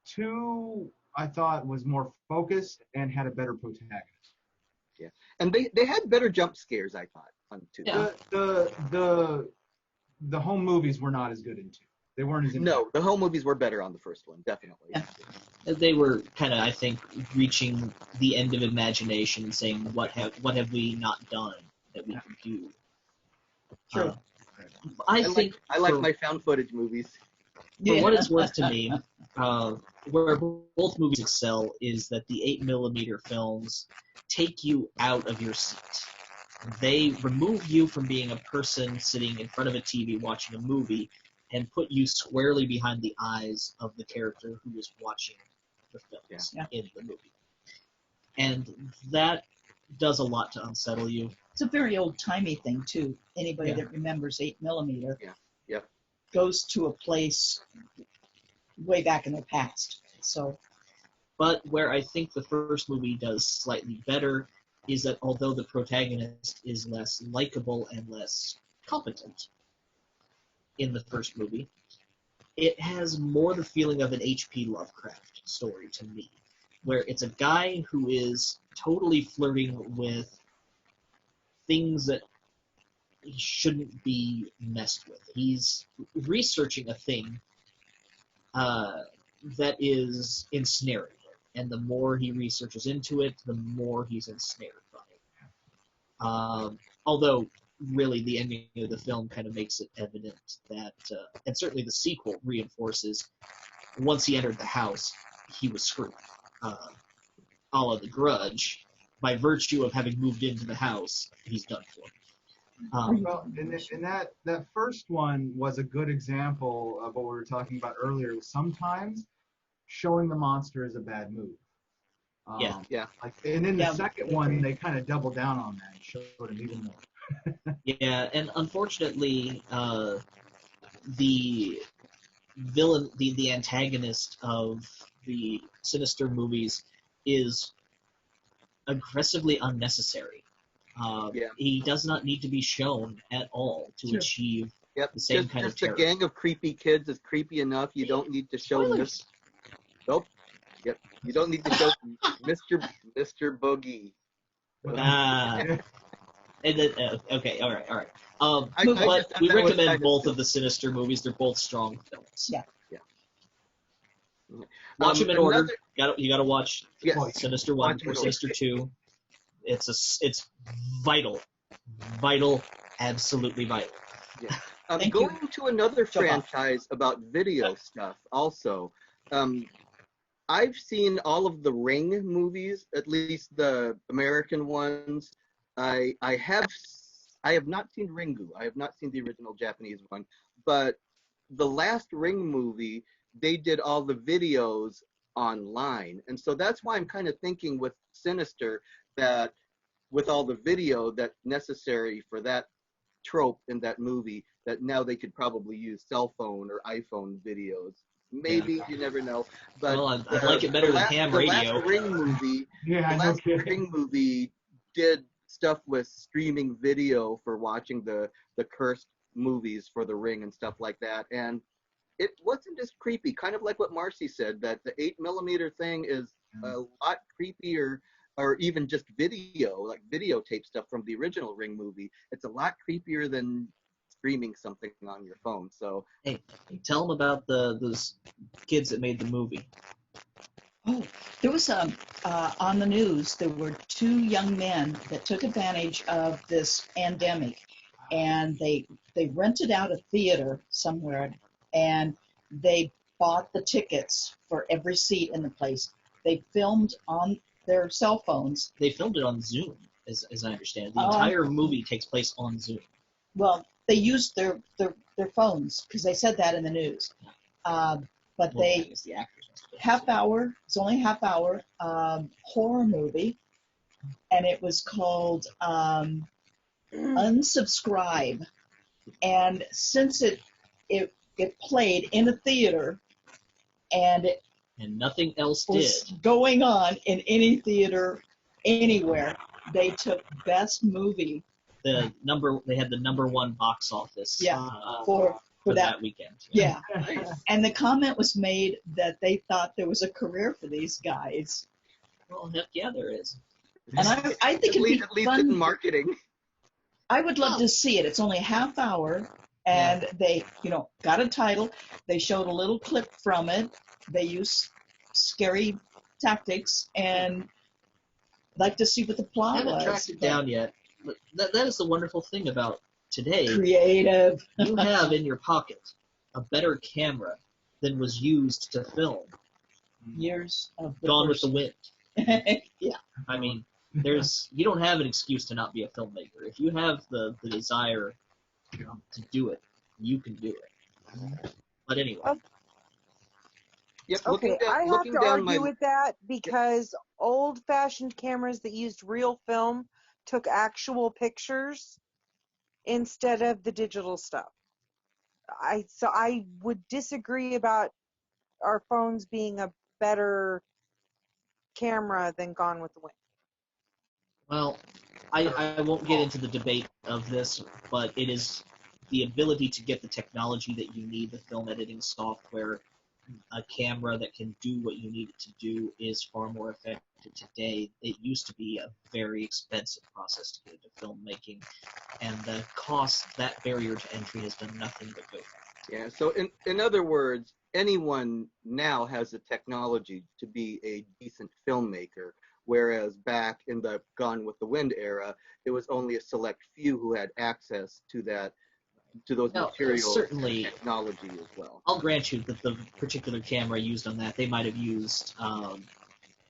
2 was more focused and had a better protagonist. And they had better jump scares, I thought, on 2. Yeah. The home movies were not as good in 2. They weren't as No, the home movies were better on the first one, definitely. Yeah. They were kind of, I think, reaching the end of imagination and saying, what have we not done that we can do? True. I think I like for- my found footage movies. For what it's worth to me, where both movies excel is that the 8mm films take you out of your seat. They remove you from being a person sitting in front of a TV watching a movie and put you squarely behind the eyes of the character who is watching the films in the movie. And that does a lot to unsettle you. It's a very old-timey thing, too. Anybody that remembers 8mm goes to a place way back in the past. So, but where I think the first movie does slightly better is that although the protagonist is less likable and less competent in the first movie, it has more the feeling of an H.P. Lovecraft story to me, where it's a guy who is totally flirting with things that he shouldn't be messed with. He's researching a thing that is ensnaring him, and the more he researches into it, the more he's ensnared by it. Although, really, the ending of the film kind of makes it evident that, and certainly the sequel reinforces, once he entered the house, he was screwed. A la The Grudge, by virtue of having moved into the house, he's done for. Well, and that first one was a good example of what we were talking about earlier. Sometimes showing the monster is a bad move. And then the second one, they kind of doubled down on that and showed him even more. Yeah, and unfortunately, the villain, the antagonist of the Sinister movies is aggressively unnecessary. He does not need to be shown at all to achieve the same kind of terror. Just a gang of creepy kids is creepy enough. You don't need to show this. Nope. Yep. You don't need to show Mr. Boogie. And then, okay, all right. But we recommend both of the Sinister movies. They're both strong films. Yeah. Watch them in order. You got to watch Sinister 1 or Sinister 2. It's vital, absolutely vital. Yeah. Going to another franchise about video stuff also. I've seen all of the Ring movies, at least the American ones. I have not seen Ringu. I have not seen the original Japanese one. But the last Ring movie, they did all the videos online. And so that's why I'm kind of thinking with Sinister that with all the video that's necessary for that trope in that movie, that now they could probably use cell phone or iPhone videos. Maybe, you never know. But I'd like it better than ham radio. The last Ring movie did stuff with streaming video for watching the cursed movies for the Ring and stuff like that. And it wasn't as creepy, kind of like what Marcy said, that the 8mm thing is a lot creepier, or even just video, like videotape stuff from the original Ring movie. It's a lot creepier than streaming something on your phone. So hey, tell them about those kids that made the movie. Oh, there was on the news, there were 2 young men that took advantage of this pandemic, and they rented out a theater somewhere, and they bought the tickets for every seat in the place. They filmed on their cell phones. They filmed it on Zoom, as I understand it. The entire movie takes place on Zoom. Well, they used their phones, because they said that in the news. But they, half-hour, it's only a half-hour, horror movie, and it was called Unsubscribe. And since it played in a theater, and nothing else was going on in any theater anywhere, they took Best Movie. They had the #1 box office. For that weekend. Yeah. And the comment was made that they thought there was a career for these guys. Well, heck yeah, there is. And I think it'd be at least fun. in marketing. I would love to see it. It's only a half hour, and they, got a title. They showed a little clip from it. They used scary tactics, and I'd like to see what the plot was. I haven't tracked it down yet. But that is the wonderful thing about today. Creative. You have in your pocket a better camera than was used to film Years of Gone with the Wind. Yeah. I mean, you don't have an excuse to not be a filmmaker. If you have the desire to do it, you can do it. But anyway. Oh, Yep. Okay, I have looking to down argue my with that because old-fashioned cameras that used real film took actual pictures instead of the digital stuff. So I would disagree about our phones being a better camera than Gone with the Wind. Well, I won't get into the debate of this, but it is the ability to get the technology that you need, the film editing software, a camera that can do what you need it to do is far more effective today. It used to be a very expensive process to get into filmmaking, and the cost, that barrier to entry has done nothing but go down. Yeah, so in other words, anyone now has the technology to be a decent filmmaker, whereas back in the Gone with the Wind era, it was only a select few who had access to those Now, materials certainly, and technology as well. I'll grant you that the particular camera used on that, they might have used,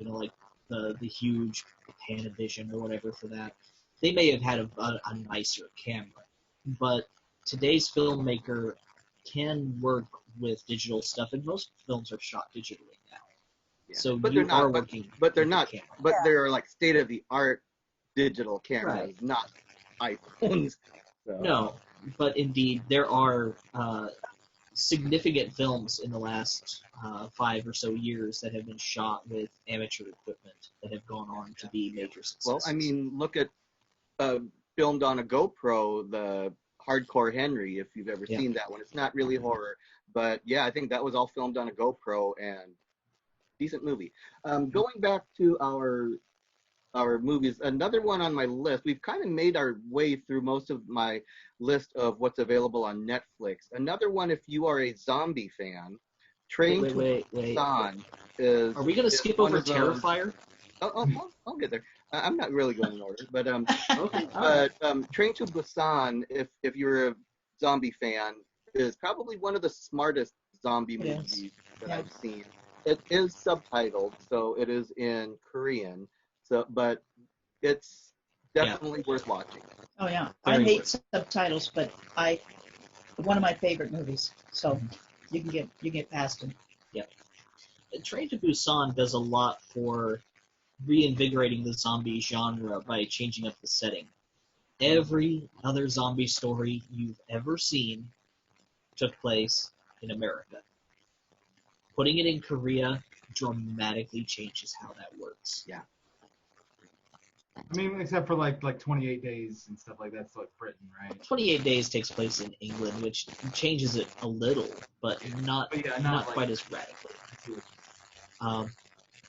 like the huge Panavision or whatever for that. They may have had a nicer camera, but today's filmmaker can work with digital stuff, and most films are shot digitally now. Yeah. So but you they're not, are working. But they're with the not. camera. But they're like state of the art digital cameras, Right. not iPhones. So. No, but indeed there are significant films in the last 5 or so years that have been shot with amateur equipment that have gone on to be major successes. Well, I mean, look at filmed on a GoPro, the Hardcore Henry, if you've ever seen that one. It's not really horror, but yeah, I think that was all filmed on a GoPro, and decent movie. Going back to our movies, another one on my list, we've kind of made our way through most of my list of what's available on Netflix. Another one, if you are a zombie fan, Train to Busan is... Are we going to skip over Terrifier? I'll get there. I'm not really going in order, but Okay. Train to Busan, if you're a zombie fan, is probably one of the smartest zombie movies that I've seen. It is subtitled, so it is in Korean. So, but it's definitely worth watching. Oh yeah, Very I hate good. subtitles, but one of my favorite movies. So you can get past them. Train to Busan does a lot for reinvigorating the zombie genre by changing up the setting. Every other zombie story you've ever seen took place in America. Putting it in Korea dramatically changes how that works. Yeah. I mean, except for like 28 days and stuff like that's like Britain, right? 28 Days takes place in England, which changes it a little, but not quite as radically.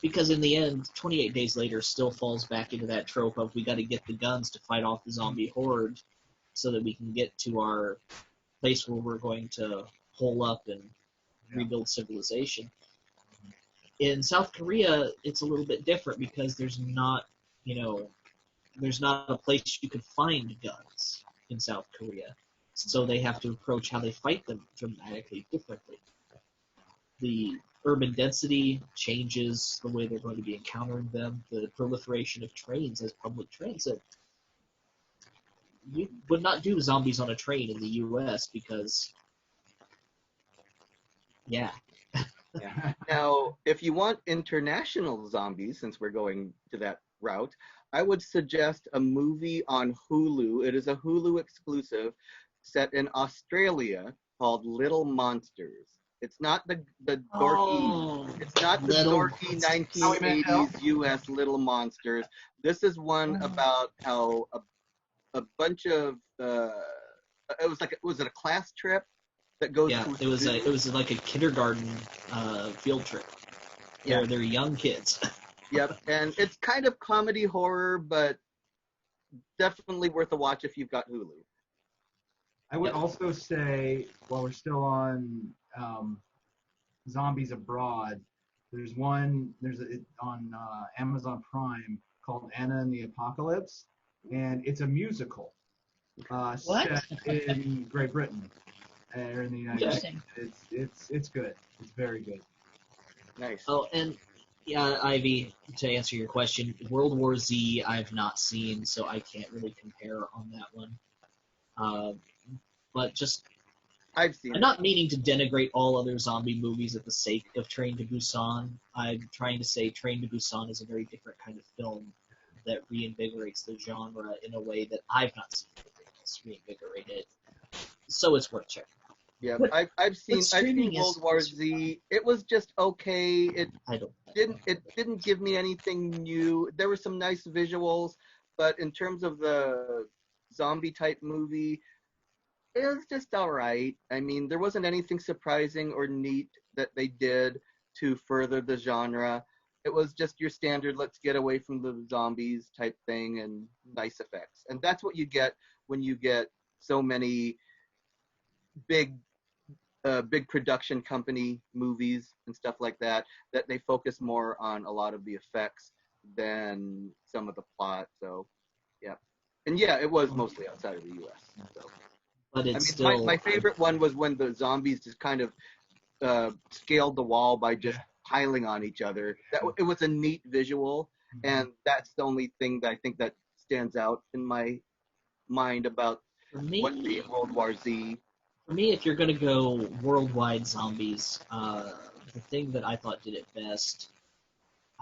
Because in the end, 28 Days Later still falls back into that trope of we got to get the guns to fight off the zombie horde so that we can get to our place where we're going to hole up and rebuild civilization. In South Korea, it's a little bit different because there's not a place you could find guns in South Korea. So they have to approach how they fight them dramatically differently. The urban density changes the way they're going to be encountering them, the proliferation of trains as public transit. You would not do zombies on a train in the U.S. because, Yeah. Now, if you want international zombies, since we're going to that route, I would suggest a movie on Hulu. It is a Hulu exclusive set in Australia called Little Monsters. It's not the dorky. It's not the dorky 1980s U.S. Little Monsters. This is one about how a bunch of was it a class trip that goes to it was like a kindergarten field trip. They're young kids. Yep, and it's kind of comedy horror, but definitely worth a watch if you've got Hulu. I would also say, while we're still on Zombies Abroad, there's on Amazon Prime called Anna and the Apocalypse, and it's a musical set in Great Britain or in the United States. It's good. It's very good. Nice. Oh, and Ivy, to answer your question, World War Z I've not seen, so I can't really compare on that one. But just I've seen I'm it. not meaning to denigrate all other zombie movies at the sake of Train to Busan. I'm trying to say Train to Busan is a very different kind of film that reinvigorates the genre in a way that I've not seen anything else reinvigorate it. So it's worth checking. Yeah, What- I've seen streaming World is- War Z. It was just okay. I don't. It didn't give me anything new. There were some nice visuals, but in terms of the zombie type movie, it was just all right. I mean, there wasn't anything surprising or neat that they did to further the genre. It was just your standard let's get away from the zombies type thing and nice effects. And that's what you get when you get so many big production company movies and stuff like that they focus more on a lot of the effects than some of the plot. So yeah. And yeah, it was mostly outside of the US. So But I it's mean, still. my favorite one was when the zombies just kind of scaled the wall by just piling on each other. It was a neat visual, and that's the only thing that I think that stands out in my mind about For me, what the World War Z. For me, if you're going to go worldwide zombies, the thing that I thought did it best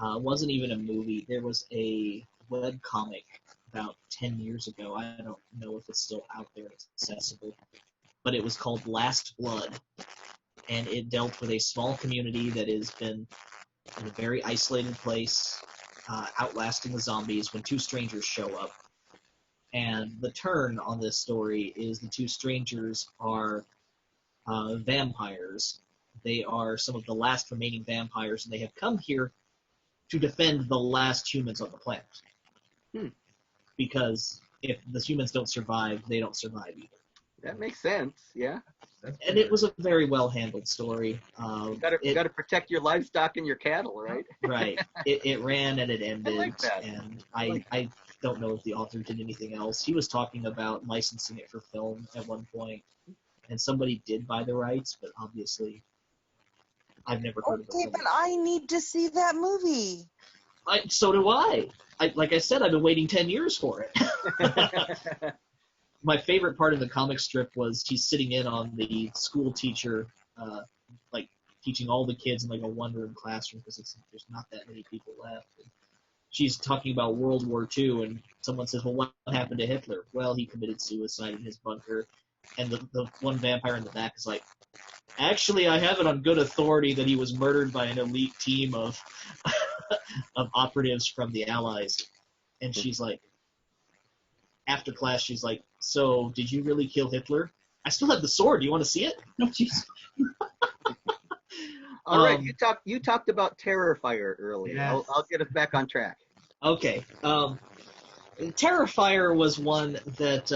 wasn't even a movie. There was a web comic about 10 years ago. I don't know if it's still out there, it's accessible. But it was called Last Blood. And it dealt with a small community that has been in a very isolated place, outlasting the zombies when two strangers show up. And the turn on this story is the two strangers are vampires. They are some of the last remaining vampires, and they have come here to defend the last humans on the planet. Because if the humans don't survive, they don't survive either. That makes sense. Yeah. And it was a very well-handled story. You gotta protect your livestock and your cattle, right? Right. It ran and it ended. I like that. And I don't know if the author did anything else. He was talking about licensing it for film at one point, and somebody did buy the rights, but obviously I've never heard of it. Okay, but I need to see that movie. So do I. Like I said, I've been waiting 10 years for it. My favorite part of the comic strip was he's sitting in on the school teacher, like teaching all the kids in like a one-room classroom because there's not that many people left. And she's talking about World War II, and someone says, "Well, what happened to Hitler?" Well, he committed suicide in his bunker. And the one vampire in the back is like, "Actually, I have it on good authority that he was murdered by an elite team of of operatives from the Allies." And she's like, after class, she's like, "So, did you really kill Hitler?" "I still have the sword. Do you want to see it?" No, jeez. All right, you talked about Terrifier earlier. Yes. I'll get us back on track. Okay. Terrifier was one that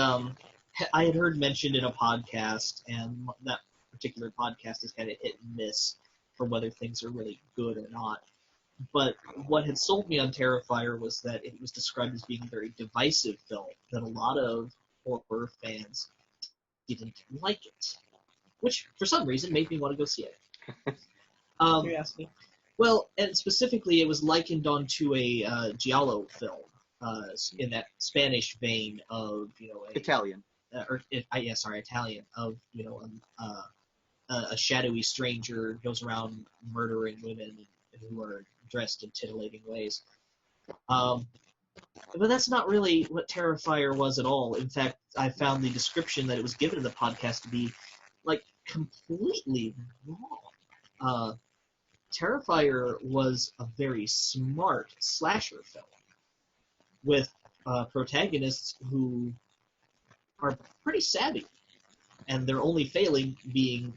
I had heard mentioned in a podcast, and that particular podcast is kind of hit and miss for whether things are really good or not. But what had sold me on Terrifier was that it was described as being a very divisive film, that a lot of horror fans didn't like it, which for some reason made me want to go see it. Curiosity. Well, and specifically, it was likened onto a giallo film, in that Spanish vein of, Italian. Italian, of, a shadowy stranger goes around murdering women who are dressed in titillating ways. But that's not really what Terrifier was at all. In fact, I found the description that it was given in the podcast to be, completely wrong. Terrifier was a very smart slasher film with protagonists who are pretty savvy, and their only failing being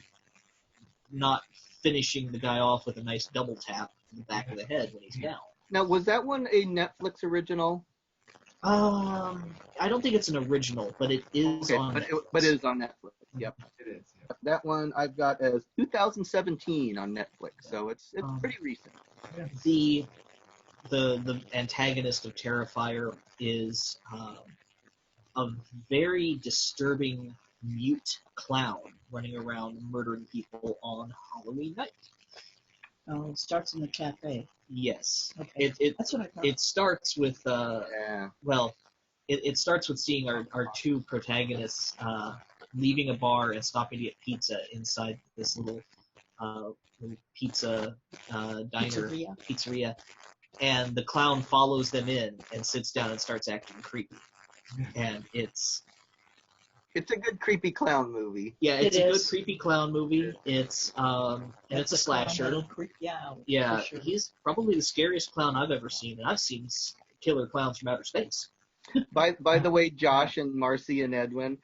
not finishing the guy off with a nice double tap in the back of the head when he's down. Now, was that one a Netflix original? I don't think it's an original, but it is Okay, on Netflix. but it is on Netflix. Yep. It is. Yeah. That one I've got as 2017 on Netflix, so it's pretty recent. The antagonist of Terrifier is a very disturbing mute clown running around murdering people on Halloween night. Oh, it starts in the cafe. Yes. Okay. That's what I thought. It starts with Yeah. it starts with seeing our two protagonists leaving a bar and stopping to get pizza inside this little pizza diner pizzeria, and the clown follows them in and sits down and starts acting creepy. And it's a good creepy clown movie. Yeah, it's It a is. good creepy clown movie. It's and it's a slasher. Yeah, for sure. he's probably the scariest clown I've ever seen, and I've seen killer clowns from outer space. By the way, Josh and Marcy and Edwin,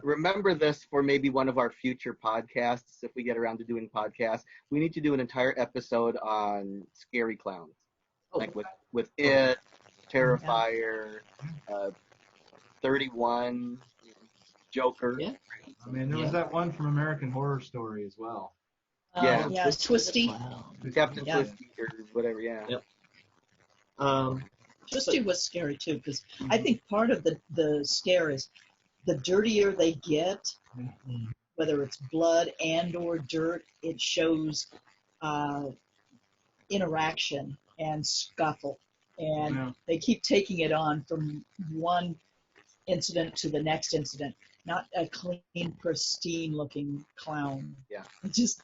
remember this for maybe one of our future podcasts. If we get around to doing podcasts, we need to do an entire episode on scary clowns, like with It, Terrifier, 31, Joker. Yeah. I mean, there was that one from American Horror Story as well. Yeah. Yeah, Twisty. Captain Yeah. Twisty or whatever. Yeah. Yep. Twisty was scary too, because I think part of the scare is the dirtier they get, whether it's blood and or dirt, it shows interaction and scuffle, and they keep taking it on from one incident to the next incident. Not a clean, pristine-looking clown. Yeah. Just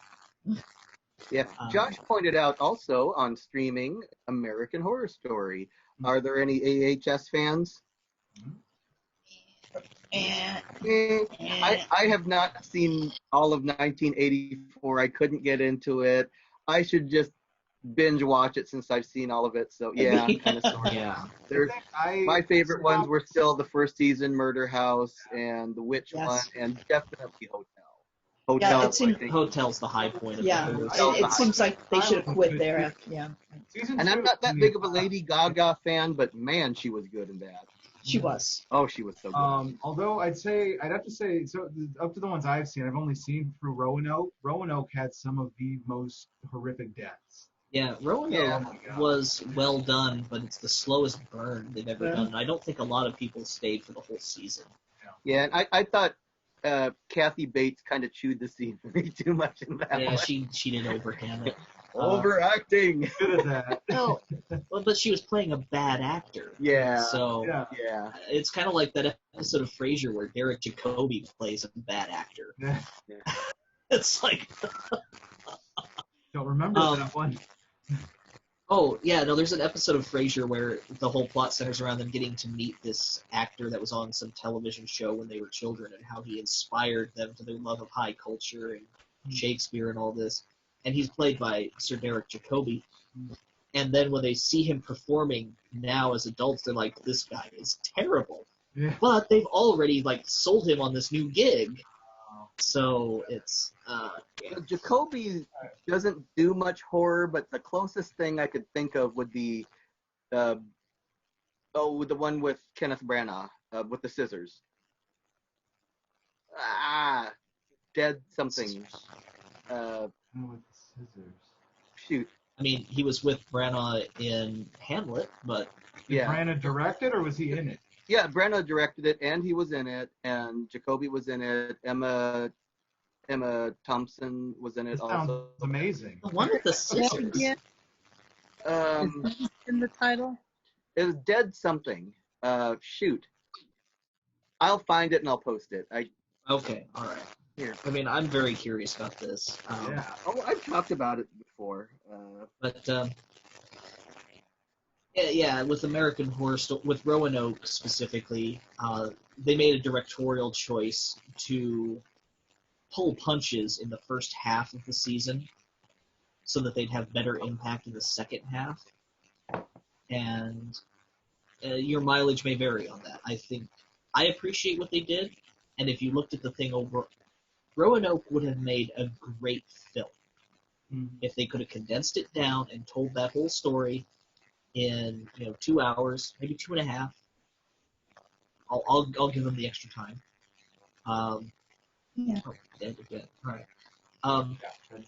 Yeah. Josh pointed out also on streaming American Horror Story. Are there any AHS fans? I have not seen all of 1984. I couldn't get into it. I should just binge watch it since I've seen all of it. So yeah, kind of sort of. Yeah. My favorite ones were still the first season, Murder House, and the Witch Yes. one, and definitely Hotel. Yeah, Hotel. it seemed- I think. Hotel's the high point of yeah, the whole it seems like they should have quit there. Yeah, And I'm not that big of a Lady Gaga fan, but man, she was good in that. she was. Oh, she was so good. Although I'd have to say, so up to the ones I've seen, I've only seen through Roanoke. Roanoke had some of the most horrific deaths. Yeah, Roanoke was well done, but it's the slowest burn they've ever done. And I don't think a lot of people stayed for the whole season. Yeah, and I thought Kathy Bates kind of chewed the scenery too much in that Yeah, one. she did overhand it. Overacting. Good at that. Well, but she was playing a bad actor. Yeah. So Yeah. it's kind of like that episode of Frasier where Derek Jacobi plays a bad actor. Yeah. It's like, Don't remember that one. oh yeah, no, there's an episode of Frasier where the whole plot centers around them getting to meet this actor that was on some television show when they were children, and how he inspired them to their love of high culture and Shakespeare and all this. And he's played by Sir Derek Jacobi. And then when they see him performing now as adults, they're like, this guy is terrible. Yeah. But they've already sold him on this new gig. So it's Jacoby doesn't do much horror, but the closest thing I could think of would be the one with Kenneth Branagh with the scissors. Dead something. With scissors. Shoot. I mean, he was with Branagh in Hamlet, but Did Branagh direct it, or was he in it? Yeah, Branagh directed it, and he was in it, and Jacoby was in it. Emma Thompson was in it It also. sounds amazing. the one with the scissors. Yeah, in the title. It was Dead something. Shoot. I'll find it and I'll post it. Okay, all right. Here. I mean, I'm very curious about this. Yeah. Oh, I've talked about it before. But yeah, with American Horror Story, with Roanoke specifically, they made a directorial choice to pull punches in the first half of the season so that they'd have better impact in the second half. And your mileage may vary on that. I appreciate what they did, and if you looked at the thing over, Roanoke would have made a great film if they could have condensed it down and told that whole story in 2 hours, maybe 2.5. I'll give them the extra time. Yeah. Oh, dead again. All right.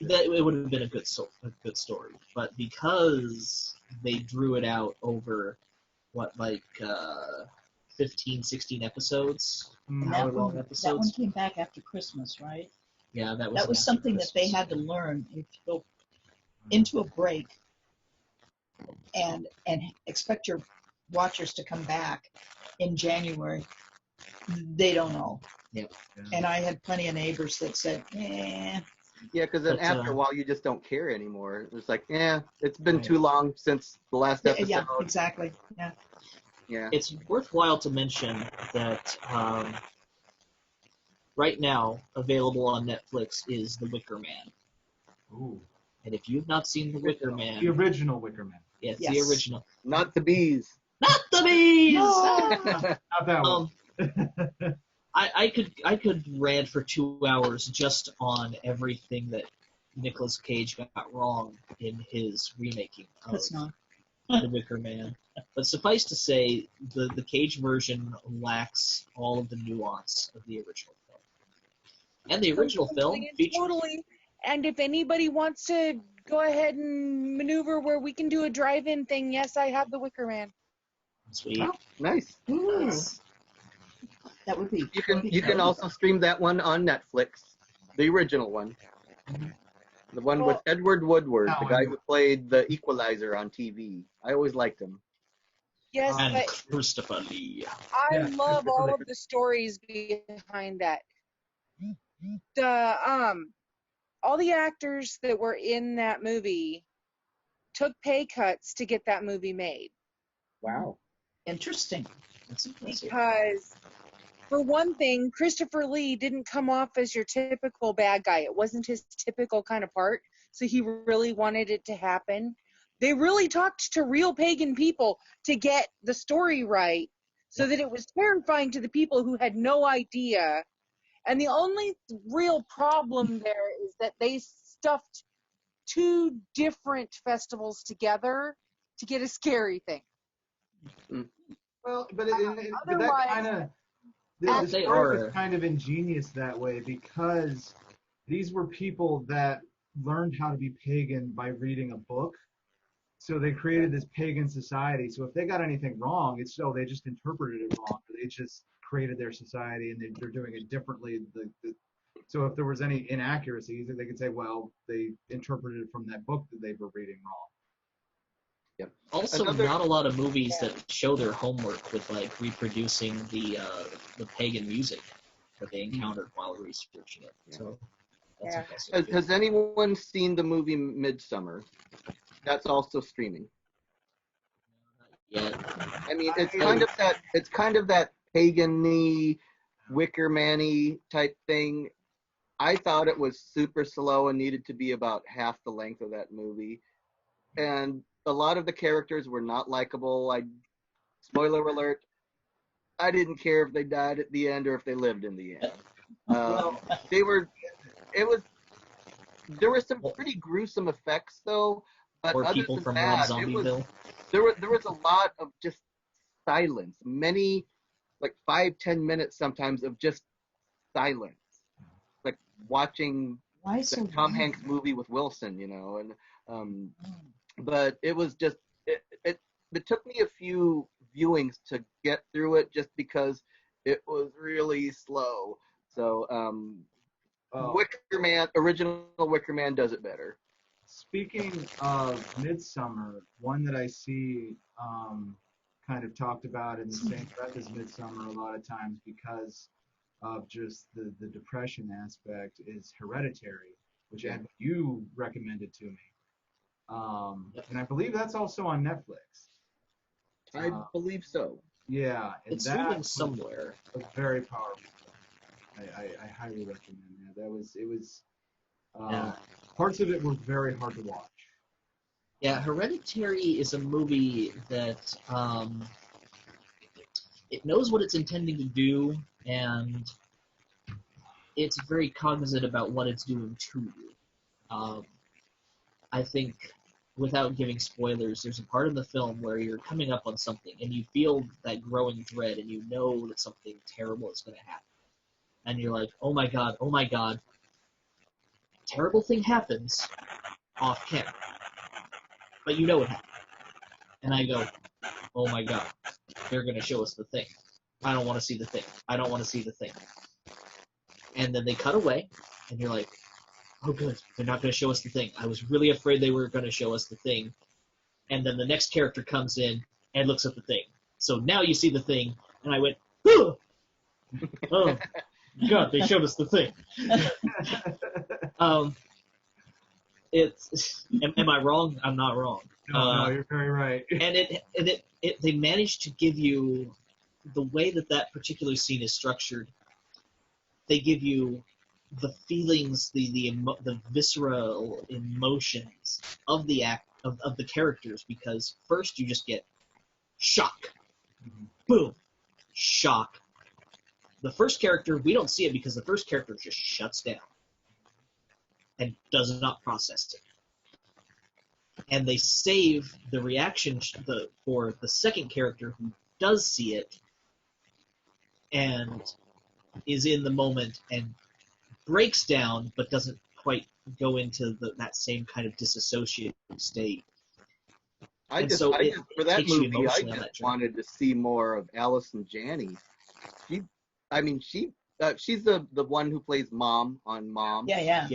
That it would have been a good story, but because they drew it out over 15, 16 episodes, And hour-long that episodes. one came back after Christmas, right? Yeah, that That was something that they had to learn. If you go into a break and expect your watchers to come back in January, they don't know. And I had plenty of neighbors that said, Yeah, because then But, after a while, you just don't care anymore. It's like, it's been too long since the last episode. Yeah, exactly. Yeah. Yeah. It's worthwhile to mention that right now, available on Netflix is The Wicker Man. Ooh. And if you've not seen The Wicker Man... The original Wicker Man. Yeah, it's Yes. the original. Not the bees. Not the bees! Not that one. I could rant for 2 hours just on everything that Nicolas Cage got wrong in his remaking of That's not. The Wicker Man. But suffice to say, the Cage version lacks all of the nuance of the original film. And the original film features... Totally. And if anybody wants to go ahead and maneuver where we can do a drive-in thing, yes, I have The Wicker Man. Sweet. Oh, nice. Ooh, that would be. You can also stream that one on Netflix, the original one. The one with Edward Woodward, the guy who played the Equalizer on TV. I always liked him. Yes, And but Christopher Lee. I love all of the stories behind that. All the actors that were in that movie took pay cuts to get that movie made. Wow. Interesting. That's impressive. Because, for one thing, Christopher Lee didn't come off as your typical bad guy. It wasn't his typical kind of part, so he really wanted it to happen. They really talked to real pagan people to get the story right, so that it was terrifying to the people who had no idea. And the only real problem there is that they stuffed 2 different festivals together to get a scary thing. Well, but that kind of the story was kind of ingenious that way, because these were people that learned how to be pagan by reading a book. So they created this pagan society. So if they got anything wrong, it's they just interpreted it wrong. They just created their society and they're doing it differently. So if there was any inaccuracies, they could say, well, they interpreted it from that book that they were reading wrong. Yep. Also, not a lot of movies that show their homework with like reproducing the pagan music that they encountered while researching it. So that's impressive. Has anyone seen the movie Midsummer? That's also streaming. Yeah. I mean, it's kind of that pagan-y, Wicker Man-y type thing. I thought it was super slow and needed to be about half the length of that movie. And a lot of the characters were not likable. Spoiler alert, I didn't care if they died at the end or if they lived in the end. There were some pretty gruesome effects though, but or other people than from that, Rob Zombieville. there was a lot of just silence. Many, like 5-10 minutes sometimes of just silence, like watching the Tom Hanks movie with Wilson, and but it was just it took me a few viewings to get through it just because it was really slow. So original Wicker Man does it better. Speaking of Midsummer, one that I see kind of talked about in the same breath as Midsummer a lot of times because of just the depression aspect is Hereditary, which you recommended to me. And I believe that's also on Netflix. I believe so. Yeah, and it's streaming somewhere. Was very powerful. I highly recommend that. It was parts of it were very hard to watch. Yeah, Hereditary is a movie that it knows what it's intending to do, and it's very cognizant about what it's doing to you. I think, without giving spoilers, there's a part in the film where you're coming up on something, and you feel that growing dread, and you know that something terrible is going to happen. And you're like, oh my god. Terrible thing happens off camera. But you know it happened. And I go, oh my god, they're going to show us the thing. I don't want to see the thing. I don't want to see the thing. And then they cut away, and you're like, oh good, they're not going to show us the thing. I was really afraid they were going to show us the thing. And then the next character comes in and looks at the thing. So now you see the thing, and I went, oh. God, they showed us the thing. Am I wrong? I'm not wrong. No, you're very right. And they managed to give you the way that particular scene is structured. They give you the feelings, the visceral emotions of the of the characters, because first you just get shock, boom, shock. The first character, we don't see it because the first character just shuts down and does not process it. And they save the reaction for the second character who does see it and is in the moment and breaks down, but doesn't quite go into that same kind of disassociative state. For that movie, I just wanted to see more of Allison Janney. She's the one who plays Mom on Mom. Yeah.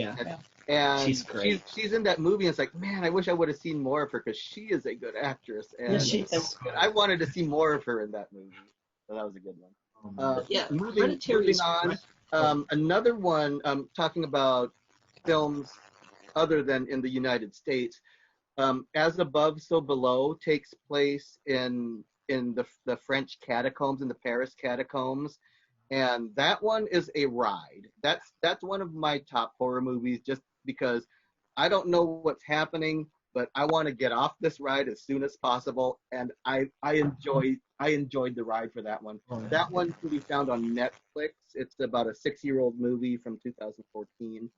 And she's great. She's in that movie, and it's like, man, I wish I would have seen more of her, because she is a good actress. And Yes, she is. I wanted to see more of her in that movie. So that was a good one. Moving on. Another one, talking about films other than in the United States. As Above, So Below takes place in the French catacombs, in the Paris catacombs. And that one is a ride. That's one of my top horror movies, just because I don't know what's happening, but I want to get off this ride as soon as possible. And I enjoyed the ride for that one. That one can be found on Netflix. It's about a 6-year-old movie from 2014.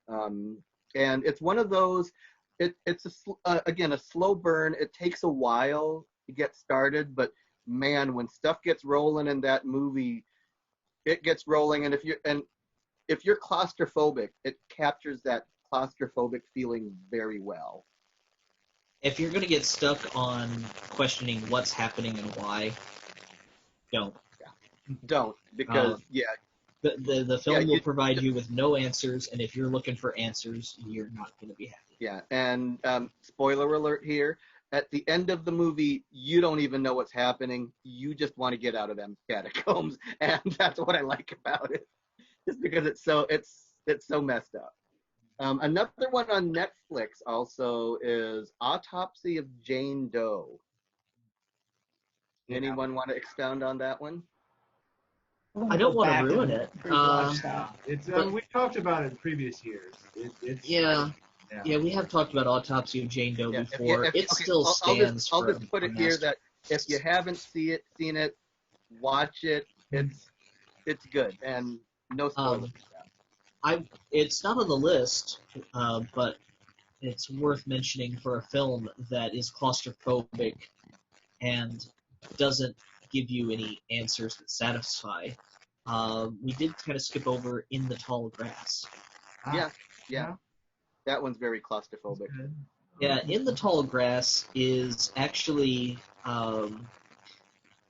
And it's one of those, it's a slow burn. It takes a while to get started, but man, when stuff gets rolling in that movie, it gets rolling. And if you're claustrophobic, it captures that claustrophobic feeling very well. If you're going to get stuck on questioning what's happening and why, don't. Don't, because the film will provide you with no answers, and if you're looking for answers, you're not going to be happy. Yeah, and spoiler alert here, at the end of the movie, you don't even know what's happening. You just want to get out of them catacombs, and that's what I like about it, just because it's so messed up. Another one on Netflix also is Autopsy of Jane Doe. Anyone want to expound on that one? I don't want to ruin it. We've talked about it in previous years. Yeah, we have talked about Autopsy of Jane Doe before. It still stands. I'll just put it here that if you haven't seen it, watch it. It's good, and no spoilers. It's not on the list, but it's worth mentioning for a film that is claustrophobic and doesn't give you any answers that satisfy. We did kind of skip over In the Tall Grass. Yeah. That one's very claustrophobic. Yeah, In the Tall Grass is actually,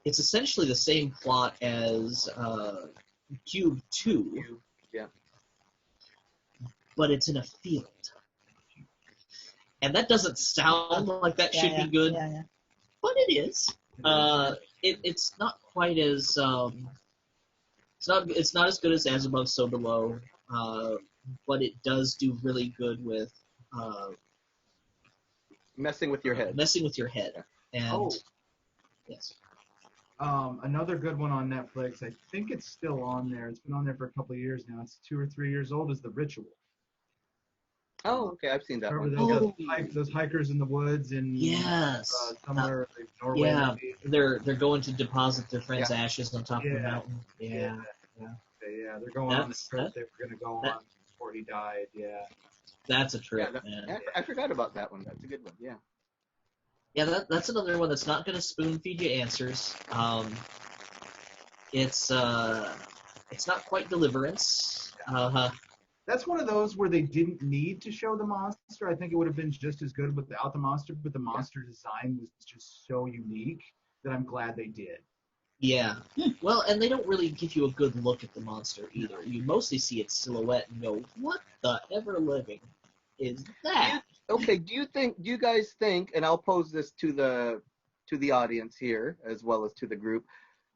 it's essentially the same plot as Cube 2. Yeah. But it's in a field. And that doesn't sound like that should be good, but it is. It's not quite as it's not as good as Above, So Below, but it does do really good with messing with your head. And yes. Another good one on Netflix, I think it's still on there. It's been on there for a couple of years now. It's 2 or 3 years old, is The Ritual. Oh, okay, I've seen that one. Those hikers in the woods in somewhere like Norway. Yeah, they're going to deposit their friend's ashes on top of the mountain. Yeah, they're going on the trip they were going to go on before he died. Yeah. That's a trip, man. I forgot about that one. That's a good one. Yeah. Yeah, that's another one that's not going to spoon feed you answers. It's not quite Deliverance. That's one of those where they didn't need to show the monster. I think it would have been just as good without the monster, but the monster design was just so unique that I'm glad they did. Yeah. Well, and they don't really give you a good look at the monster either. You mostly see its silhouette and go, what the ever living is that? Okay, do you guys think, and I'll pose this to the audience here as well as to the group,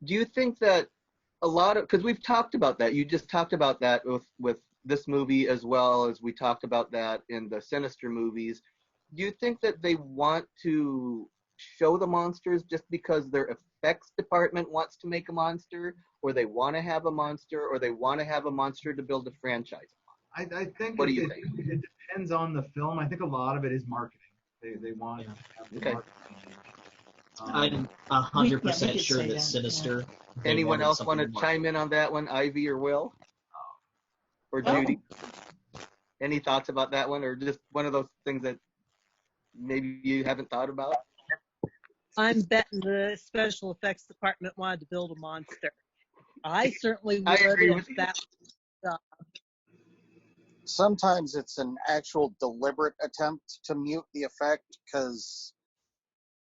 do you think that a lot of, because we've talked about that. You just talked about that with this movie, as well as we talked about that in the Sinister movies. Do you think that they want to show the monsters just because their effects department wants to make a monster, or they want to have a monster, or they want to have a monster to build a franchise? I think What do you think? It depends on the film. I think a lot of it is marketing. They want to have the Okay. marketing. I'm 100% could sure say that that, Sinister. they Anyone wanted else want to something to chime in on that one, Ivy or Will? Or Oh. Judy? Any thoughts about that one, or just one of those things that maybe you haven't thought about? I'm betting the special effects department wanted to build a monster. I certainly I would agree if with you. that. Sometimes it's an actual deliberate attempt to mute the effect, because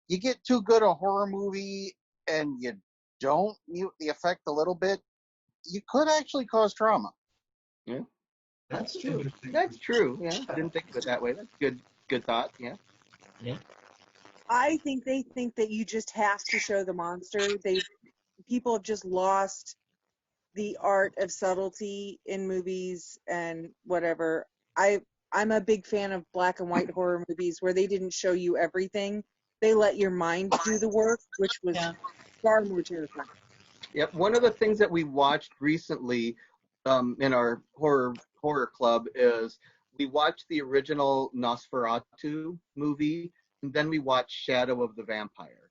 you get too good a horror movie and you don't mute the effect a little bit, you could actually cause trauma. Yeah, That's true. Interesting. that's true. Yeah, didn't think of it that way. That's good thought. Yeah. Yeah. I think they think that you just have to show the monster. People have just lost the art of subtlety in movies and whatever. I'm a big fan of black and white horror movies where they didn't show you everything. They let your mind do the work, which was Yeah. far more terrifying. Yep. One of the things that we watched recently in our horror club is we watched the original Nosferatu movie, and then we watched Shadow of the Vampire.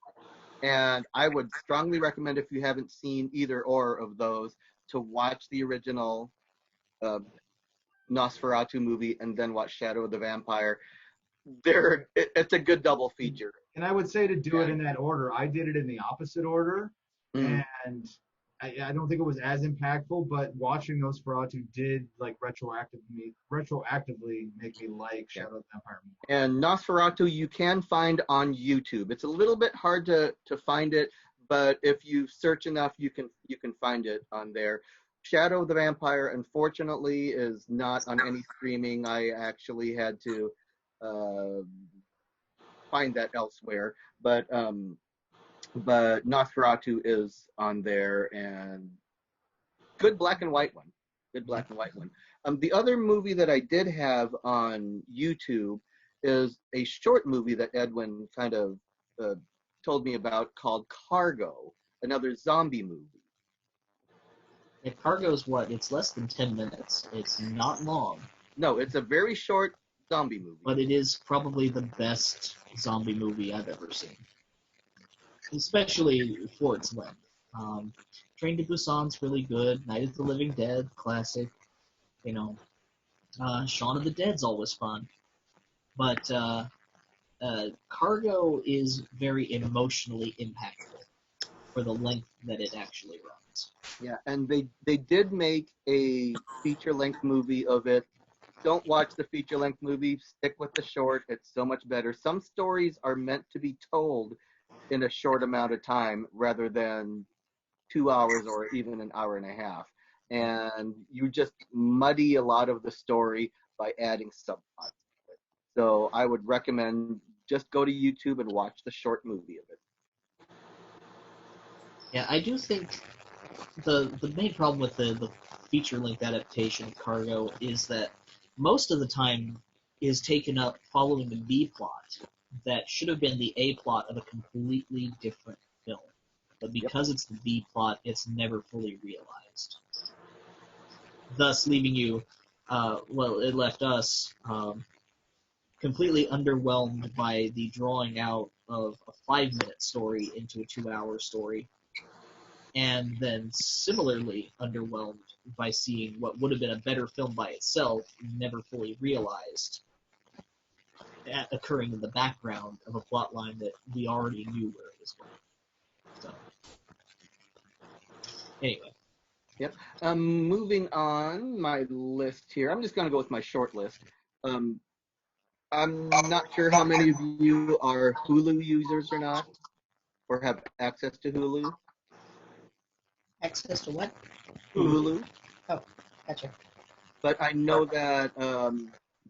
And I would strongly recommend, if you haven't seen either or of those, to watch the original Nosferatu movie and then watch Shadow of the Vampire. It's a good double feature. And I would say to do it in that order. I did it in the opposite order, Mm. and I don't think it was as impactful. But watching Nosferatu did like retroactively make me like Shadow of the Empire more. And Nosferatu you can find on YouTube. It's a little bit hard to find it, but if you search enough, you can find it on there. Shadow of the Vampire, unfortunately, is not on any streaming. I actually had to find that elsewhere, but Nosferatu is on there, and good black and white one. Good black and white one. The other movie that I did have on YouTube is a short movie that Edwin kind of told me about called Cargo, another zombie movie. And Cargo's what? It's less than 10 minutes. It's not long, No, it's a very short zombie movie. but it is probably the best zombie movie I've ever seen, especially for its length. Train to Busan's really good. Night of the Living Dead, classic. Shaun of the Dead's always fun. But Cargo is very emotionally impactful for the length that it actually runs. Yeah, and they did make a feature-length movie of it. Don't watch the feature-length movie. Stick with the short. It's so much better. Some stories are meant to be told in a short amount of time rather than 2 hours or even an hour and a half. And you just muddy a lot of the story by adding subplots to it. So I would recommend just go to YouTube and watch the short movie of it. Yeah, I do think the main problem with the feature-length adaptation of Cargo is that most of the time is taken up following the B plot that should have been the A plot of a completely different film. But because it's the B plot, it's never fully realized. Thus leaving you, it left us completely underwhelmed by the drawing out of a 5-minute story into a 2-hour story, and then similarly underwhelmed by seeing what would have been a better film by itself never fully realized, occurring in the background of a plotline that we already knew where it was going. So, anyway. Yep. Moving on my list here. I'm just going to go with my short list. I'm not sure how many of you are Hulu users or not, or have access to Hulu. Access to what? Hulu. Oh, gotcha. But I know that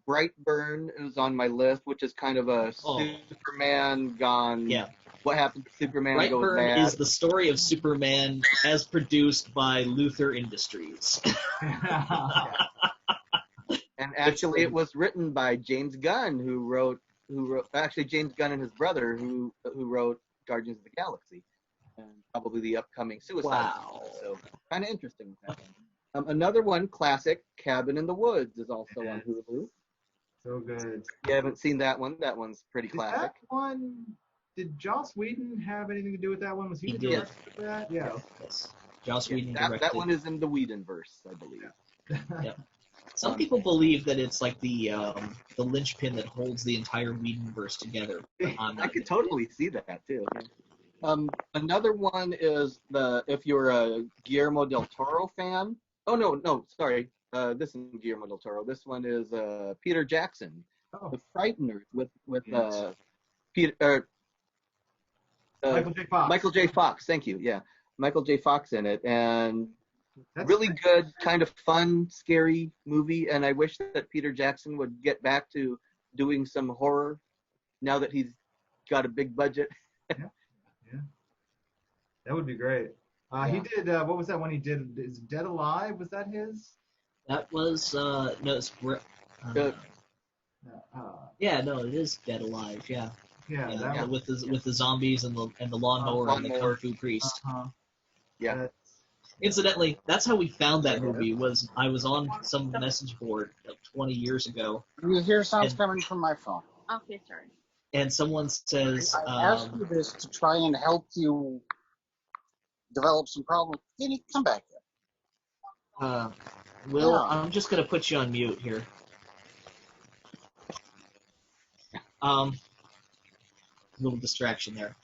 Brightburn is on my list, which is kind of a Superman gone What happens to Superman goes Brightburn bad. is the story of Superman as produced by Luther Industries. And actually, it was written by James Gunn, who wrote actually James Gunn and his brother, who wrote Guardians of the Galaxy, and probably the upcoming Suicide Wow. Squad. So kind of interesting with that one. Another one, classic, Cabin in the Woods, is also on Hulu. So good. You haven't seen that one? That one's pretty Is classic. that one? Did Joss Whedon have anything to do with that one? Was he the He did. director of that? Yeah. Yes. Joss Whedon That directed. one is in the Whedonverse, I believe. Yep. Some people believe that it's like the linchpin that holds the entire Whedonverse together. I could totally see that too. Another one is if you're a Guillermo del Toro fan. Oh no, sorry. This isn't Guillermo del Toro. This one is Peter Jackson, The Frighteners with Peter. Michael J. Fox. Michael J. Fox. Thank you. Yeah, Michael J. Fox in it, and That's really pretty good, kind of fun, scary movie. And I wish that Peter Jackson would get back to doing some horror now that he's got a big budget. Yeah. That would be great. He did, what was that one he did? Is Dead Alive? Was that his? That was no, it's yeah, no, it is Dead Alive. Yeah, Yeah. yeah, That yeah, one. with the zombies and the lawnmower and the kung fu priest. Yeah. Incidentally, that's how we found that movie. I was on some message board like 20 years ago, You hear sounds coming from my phone. Okay, sorry. and someone says, I asked you this to try and help you develop some problems. Then you come back here. "Will, Yeah. I'm just gonna put you on mute here." Little distraction there.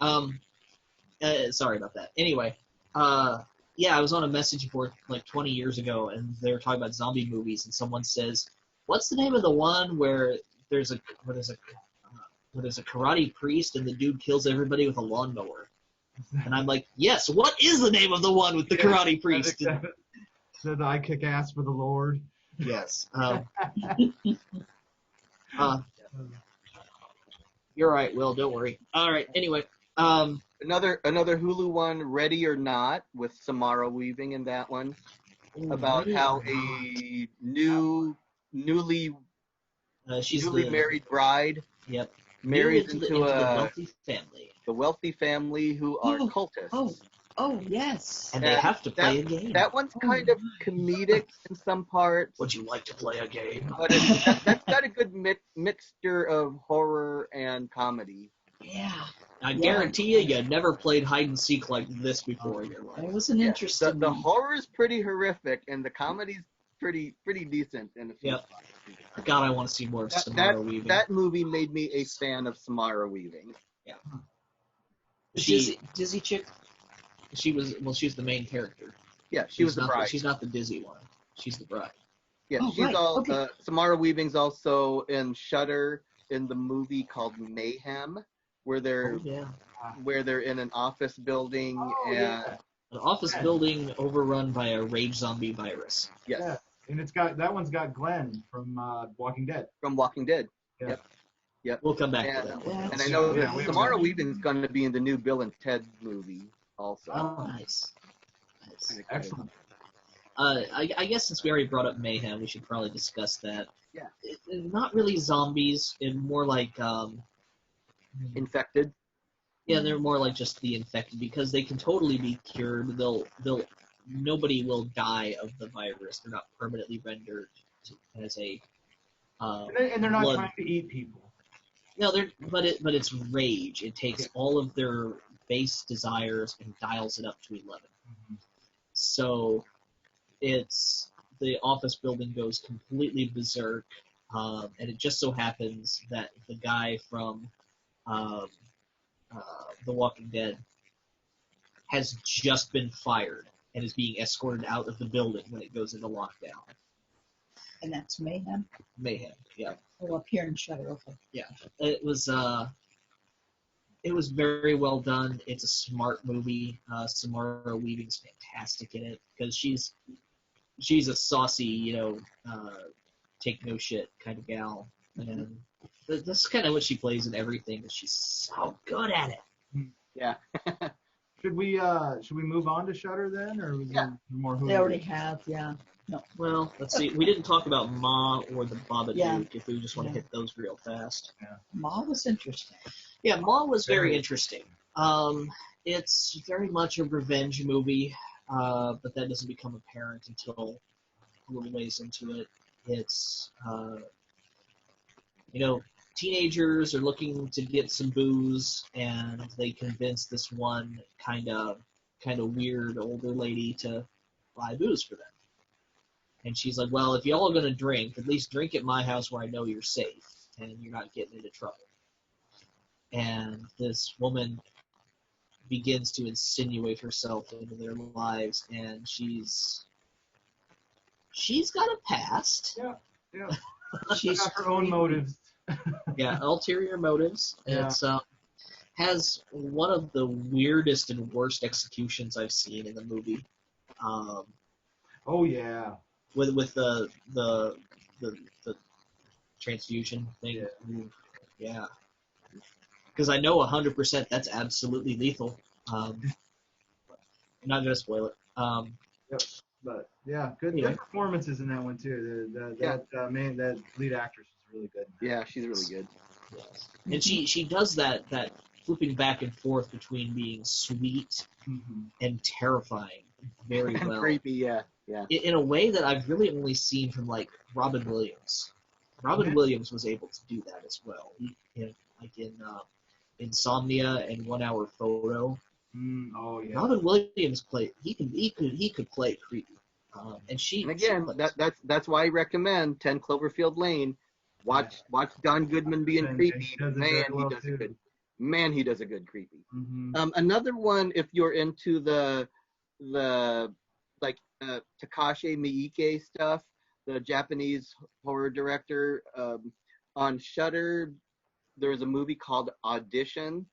Sorry about that. Anyway, yeah, I was on a message board like 20 years ago, and they were talking about zombie movies, and someone says, "What's the name of the one where there's a karate priest and the dude kills everybody with a lawnmower?" And I'm like, "Yes, what is the name of the one with the karate priest?" Said I kick ass for the Lord. Yes. You're right, Will. Don't worry. All right. Anyway, Another Hulu one, Ready or Not, with Samara Weaving in that one, about how a newly she's married bride Yep. marries Into into the a wealthy family, the wealthy family who are cultists. Oh, yes. and they have to play a game. That one's kind of comedic in some parts, Would you like to play a game? but that's got a good mixture of horror and comedy. Yeah. I guarantee you never played hide and seek like this before in your It life. was an interesting. The horror's pretty horrific, and the comedy's pretty decent in a few Yep. spots. God, I want to see more of Samara Weaving. That movie made me a fan of Samara Weaving. Dizzy chick. She's the main character. Yeah, she was the bride. She's not the dizzy one. She's the bride. Yeah, Oh, she's right. Okay. Samara Weaving's also in Shudder in the movie called Mayhem, where they're in an office building An office building overrun by a rage zombie virus. Yes. Yeah. And that one's got Glenn from Walking Dead. From Walking Dead. Yeah. Yep. We'll come back to And, that one. and I know Yeah, that we Samara will. Weaving's going to be in the new Bill and Ted movie also. Oh, nice. Excellent. I guess since we already brought up Mayhem, we should probably discuss that. Yeah. Not really zombies, and more like Infected. yeah, they're more like just the infected because they can totally be cured. Nobody will die of the virus. They're not permanently rendered as a And they're not blood. trying to eat people. No, but it's rage. It takes all of their base desires and dials it up to 11. Mm-hmm. So it's the office building goes completely berserk, and it just so happens that the guy from The Walking Dead has just been fired and is being escorted out of the building when it goes into lockdown. And that's Mayhem. Mayhem, yeah. Oh, up here in Shudder. Okay. Yeah, it was very well done. It's a smart movie. Samara Weaving's fantastic in it because she's a saucy, take no shit kind of gal, and that's kind of what she plays in everything. She's so good at it. Yeah. Should we move on to Shudder then, or was there more Hulu? They already have, yeah. No. Well, let's see. We didn't talk about Ma or the Babadook. Yeah. If we just want to hit those real fast. Ma was interesting. Yeah, Ma was very Very. interesting. It's very much a revenge movie, but that doesn't become apparent until a little ways into it. It's teenagers are looking to get some booze, and they convince this one kind of weird older lady to buy booze for them. And she's like, well, if y'all are going to drink, at least drink at my house where I know you're safe and you're not getting into trouble. And this woman begins to insinuate herself into their lives, and she's got a past. Yeah. She's got her own motives. Yeah, ulterior motives. Yeah. It's has one of the weirdest and worst executions I've seen in the movie. Oh yeah. With the transfusion thing. Yeah. Ooh, yeah. Because I know 100% that's absolutely lethal. I'm not gonna spoil it. Yep. But yeah, good Anyway. performances in that one too. That lead actress was really good. Yeah, she's really good. And she does that flipping back and forth between being sweet and terrifying very And well. creepy, yeah. In a way that I've really only seen from like Robin Williams. Robin Williams was able to do that as well. In Insomnia and 1 Hour Photo. Oh yeah. Robin Williams he could play creepy. And again, that's why I recommend 10 Cloverfield Lane. Watch Don Goodman being And creepy. he does it Man, very he well, does too. a good. Man, he does a good creepy. Mm-hmm. Another one, if you're into the like Takashi Miike stuff, the Japanese horror director, on Shudder, there's a movie called Audition,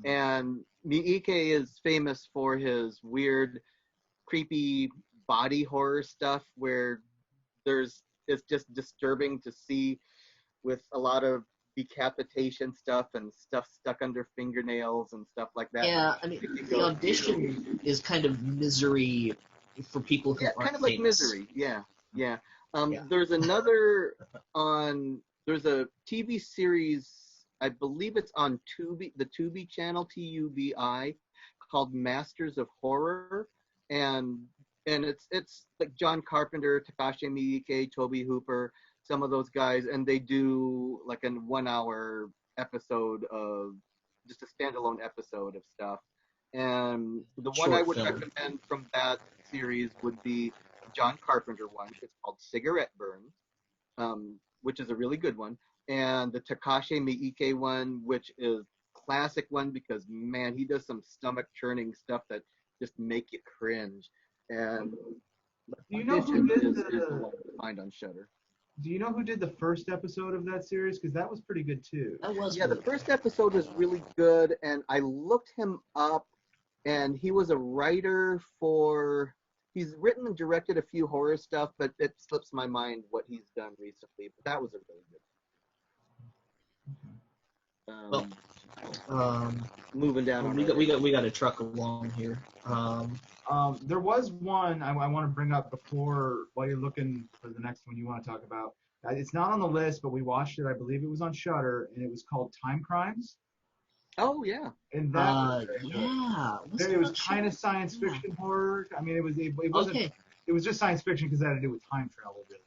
and Miike is famous for his weird, creepy body horror stuff where it's just disturbing to see, with a lot of decapitation stuff and stuff stuck under fingernails and stuff like that. Yeah, I mean, the Audition is kind of Misery for people who aren't kind of like famous. Misery. Yeah. Yeah. There's another there's a TV series, I believe it's on Tubi, the Tubi channel, TUBI, called Masters of Horror, and it's like John Carpenter, Takashi Miike, Toby Hooper, some of those guys, and they do like a 1 hour episode of just a standalone episode of stuff. And the one I would recommend from that series would be John Carpenter one. It's called Cigarette Burn, which is a really good one. And the Takashi Miike one, which is classic one because, man, he does some stomach churning stuff that just make you cringe. And Do you know who did is the one to find on Shudder. Do you know who did the first episode of that series? Because that was pretty good too. That was the first episode was really good, and I looked him up, and he was a writer for. He's written and directed a few horror stuff, but it slips my mind what he's done recently. But that was a really good. Moving down. We got to truck along here. There was one I want to bring up while you're looking for the next one you want to talk about. It's not on the list, but we watched it. I believe it was on Shudder, and it was called Time Crimes. Oh yeah. And that it was kind of science fiction horror. I mean, it wasn't. Okay. It was just science fiction because it had to do with time travel, really.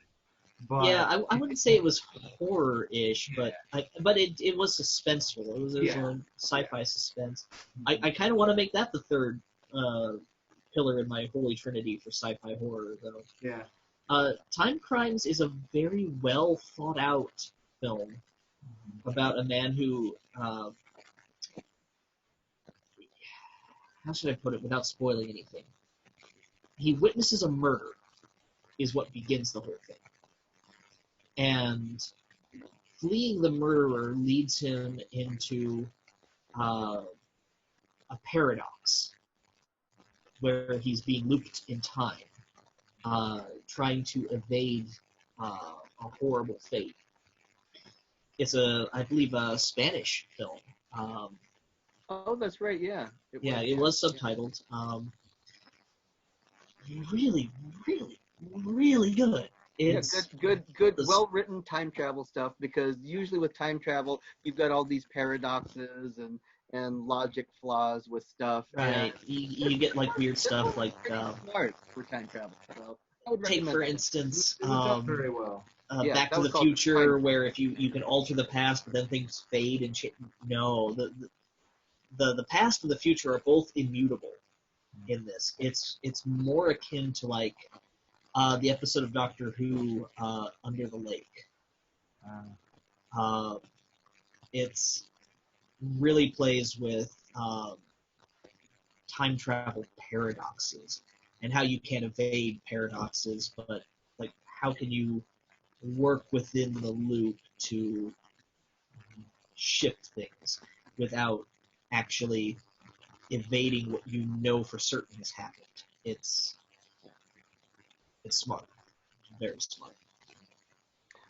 But yeah, I wouldn't say it was horror-ish, but it was suspenseful. It was a sci-fi suspense. I kind of want to make that the third pillar in my holy trinity for sci-fi horror, though. Yeah. Time Crimes is a very well thought out film about a man who, how should I put it without spoiling anything? He witnesses a murder, is what begins the whole thing. And fleeing the murderer leads him into a paradox where he's being looped in time, trying to evade a horrible fate. It's I believe, a Spanish film. Oh, that's right. Yeah. It was subtitled. Really, really, really good. It's good, well-written time travel stuff, because usually with time travel, you've got all these paradoxes and logic flaws with stuff. right. You get like weird stuff like Smart for time travel. So I would take recommend for that. instance It was done very well. Yeah, Back that to was the called Future, time. where if you can alter the past, but then things fade and change. No, the past and the future are both immutable in this. It's more akin to like the episode of Doctor Who, Under the Lake. It's really plays with time travel paradoxes and how you can't evade paradoxes, but like how can you work within the loop to shift things without actually evading what you know for certain has happened. It's smart. Very smart.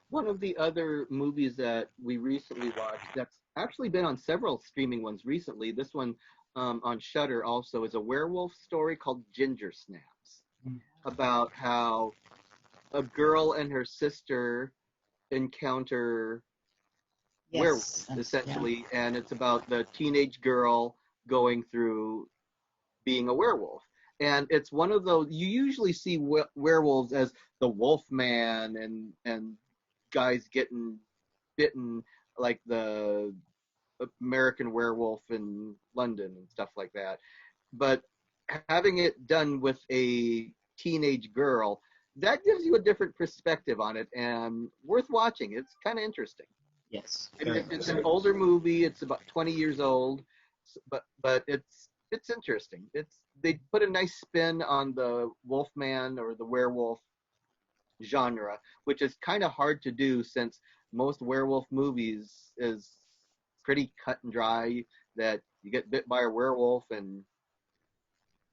One of the other movies that we recently watched that's actually been on several streaming ones recently, this one on Shudder also, is a werewolf story called Ginger Snaps, about how a girl and her sister encounter werewolves, essentially, and it's about the teenage girl going through being a werewolf. And it's one of those, you usually see werewolves as the wolf man and guys getting bitten, like the American Werewolf in London and stuff like that. But having it done with a teenage girl, that gives you a different perspective on it, and worth watching. It's kind of interesting. Yes. It's an older movie. It's about 20 years old, but it's interesting. They put a nice spin on the Wolfman or the werewolf genre, which is kind of hard to do since most werewolf movies is pretty cut and dry, that you get bit by a werewolf and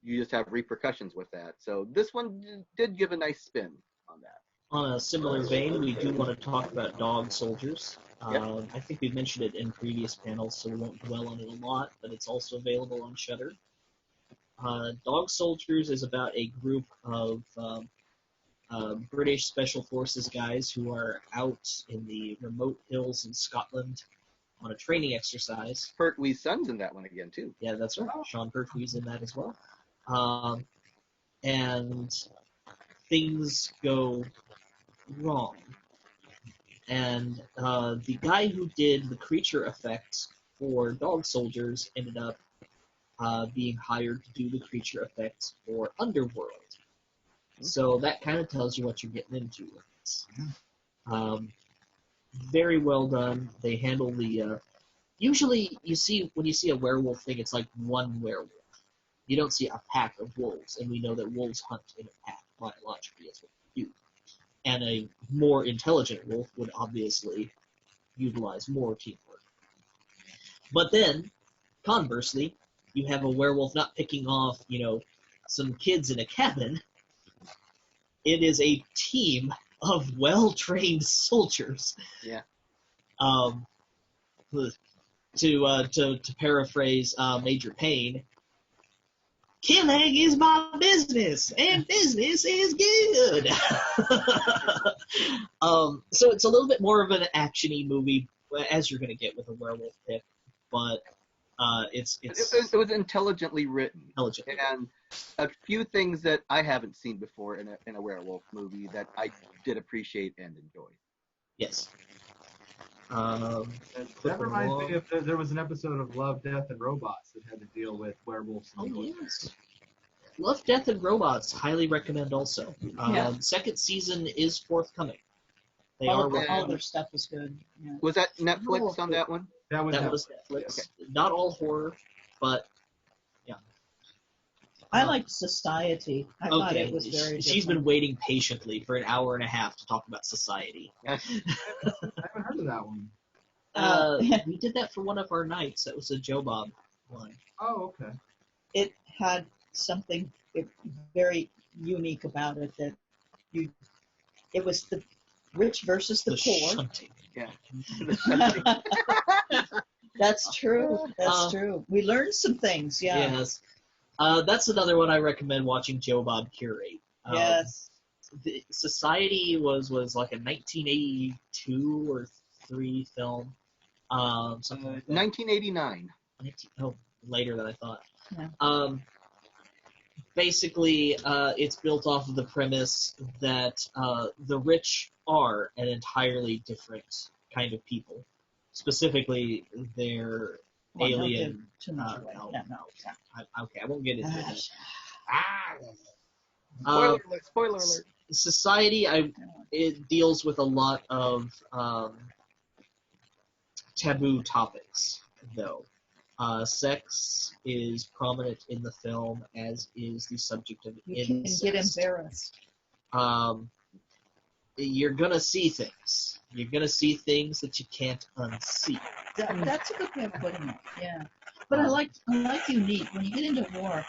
you just have repercussions with that. So this one did give a nice spin on that. On a similar vein, we do want to talk about Dog Soldiers. Yep. I think we've mentioned it in previous panels, so we won't dwell on it a lot, but it's also available on Shudder. Dog Soldiers is about a group of British Special Forces guys who are out in the remote hills in Scotland on a training exercise. Pertwee's son's in that one again, too. Yeah, that's right. Sean Pertwee's in that as well. And things go wrong. And the guy who did the creature effects for Dog Soldiers ended up being hired to do the creature effects for Underworld. So that kind of tells you what you're getting into with this. Very well done. They handle the... usually, when you see a werewolf thing, it's like one werewolf. You don't see a pack of wolves, and we know that wolves hunt in a pack, biologically, is what they do. And a more intelligent wolf would obviously utilize more teamwork. But then, conversely, you have a werewolf not picking off, some kids in a cabin. It is a team of well-trained soldiers. Yeah. To paraphrase Major Payne, killing is my business, and business is good. So it's a little bit more of an action-y movie, as you're going to get with a werewolf pick, but it was intelligently written. Intelligently. And a few things that I haven't seen before in a werewolf movie that I did appreciate and enjoy. Yes. That reminds me of there was an episode of Love, Death, and Robots that had to deal with werewolves. Yes. Love, Death, and Robots, highly recommend also. Second season is forthcoming. All their stuff is good. Yeah. Was that Netflix on that one? That was Netflix. Okay. Not all horror, but yeah. I liked Society. I thought it was very She's been waiting patiently for an hour and a half to talk about Society. I haven't heard of that one. We did that for one of our nights. That was a Joe Bob one. Oh, okay. It had something very unique about it it was the rich versus the poor. Shunting. Yeah. That's true. That's true. We learned some things. Yeah. Yes. That's another one I recommend watching Joe Bob curate. Yes. The Society was like a 1982 or 3 film. Something like that. 1989. Oh, later than I thought. Yeah. Basically, it's built off of the premise that the rich are an entirely different kind of people. Specifically, they're Well, don't alien. give too much away. No, Yeah, no. Okay, I won't get into it. Spoiler alert! Spoiler alert! Society, it deals with a lot of taboo topics, though. Sex is prominent in the film, as is the subject of You can incest. get embarrassed. You're gonna see things. You're gonna see things that you can't unsee. That's a good way of putting it. Yeah. But I like unique. When you get into horror,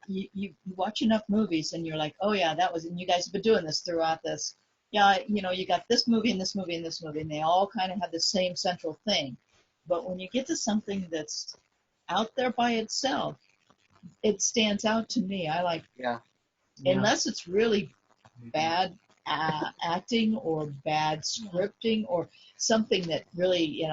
you watch enough movies and you're like, oh yeah, that was, and you guys have been doing this throughout this. Yeah, you got this movie and this movie and this movie, and they all kind of have the same central thing. But when you get to something that's out there by itself, it stands out to me. I like, unless it's really bad acting or bad scripting or something that really,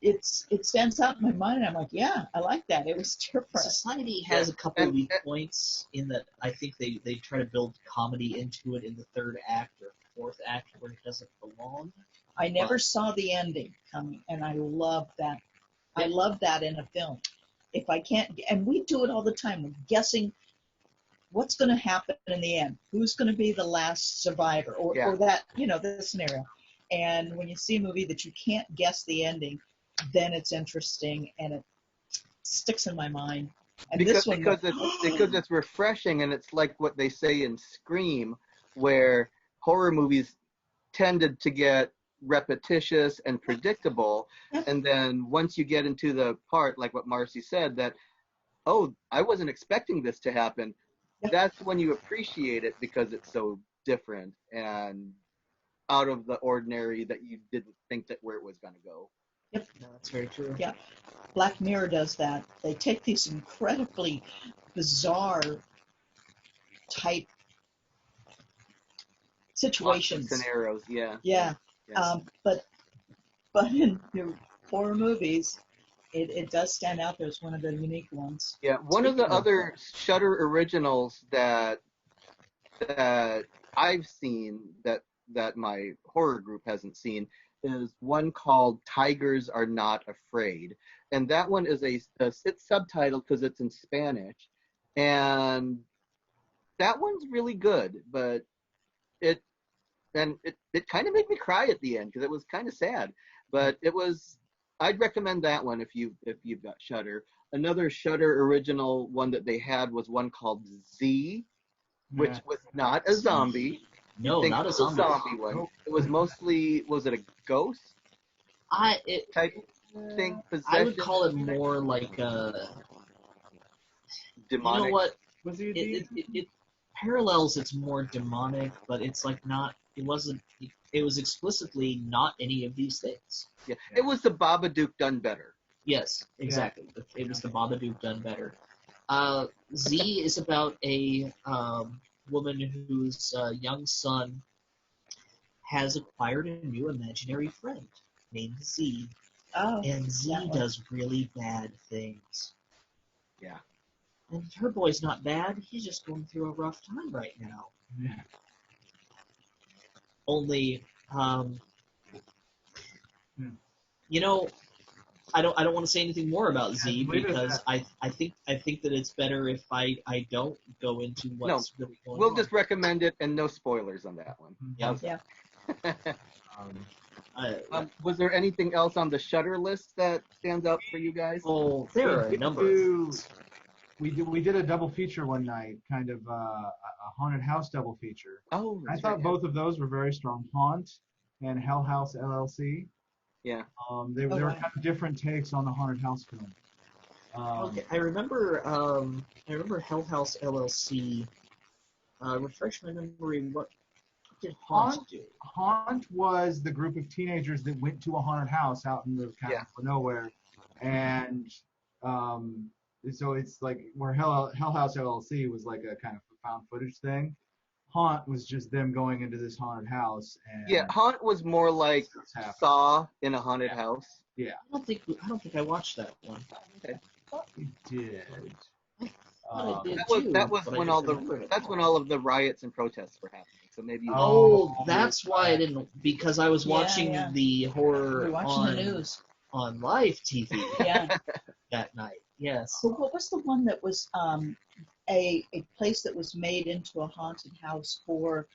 it stands out in my mind, and I'm like, yeah, I like that. It was different. Society has a couple weak points in that I think they try to build comedy into it in the 3rd act or 4th act where it doesn't belong. I never saw the ending coming, and I love that. I love that in a film. If I can't, and we do it all the time, we're guessing what's going to happen in the end, who's going to be the last survivor, or that, this scenario. And when you see a movie that you can't guess the ending, then it's interesting and it sticks in my mind. And because this one, because it's refreshing, and it's like what they say in Scream, where horror movies tended to get repetitious and predictable, and then once you get into the part, like what Marcy said, that, oh, I wasn't expecting this to happen, that's when you appreciate it because it's so different and out of the ordinary that you didn't think that where it was going to go. Yep. No, that's very true. Yeah. Black Mirror does that. They take these incredibly bizarre type situations. Scenarios, Yeah. Yes. But in the horror movies, it does stand out there as one of the unique ones. Yeah, one of the other Shudder originals that I've seen that my horror group hasn't seen is one called Tigers Are Not Afraid, and that one is it's subtitled because it's in Spanish, and that one's really good, but it kind of made me cry at the end because it was kind of sad, but I'd recommend that one if you've got Shudder. Another Shudder original one that they had was one called Z, which was not a zombie. No, not a zombie. One. Nope. It was mostly, was it a ghost? Type thing, possession? I would call it more like a demonic. You know what? Was he it parallels its more demonic, but it's like not. It wasn't. It was explicitly not any of these things. Yeah, it was the Babadook done better. Yes, exactly. Yeah. It was the Babadook done better. Z is about a woman whose young son has acquired a new imaginary friend named Z. Oh, and Z does really bad things. Yeah. And her boy's not bad. He's just going through a rough time right now. Yeah. Only, you know, I don't want to say anything more about Z because I think that it's better if I don't go into what's really going on. We'll just recommend it and no spoilers on that one. Yeah. Was there anything else on the Shudder list that stands out for you guys? Oh, there are a number of things. We did a double feature one night, kind of a haunted house double feature. Oh, I thought both of those were very strong. Haunt and Hell House LLC. Yeah. They were kind of different takes on the haunted house film. Okay, I remember Hell House LLC. Refresh my memory. What did Haunt do? Haunt was the group of teenagers that went to a haunted house out in the kind of nowhere, And so it's like where Hell House LLC was like a kind of found footage thing. Haunt was just them going into this haunted house. And Yeah, Haunt was more like Saw in a haunted house. Yeah. I don't think I watched that one. Okay. You did. I did That was too, but I when didn't remember it. that's when all of the riots and protests were happening. So maybe you Oh, that's why I didn't, because I was Yeah, watching yeah. the horror We're watching the news. on live TV Yeah. that night. Yes. So what was the one that was a place that was made into a haunted house for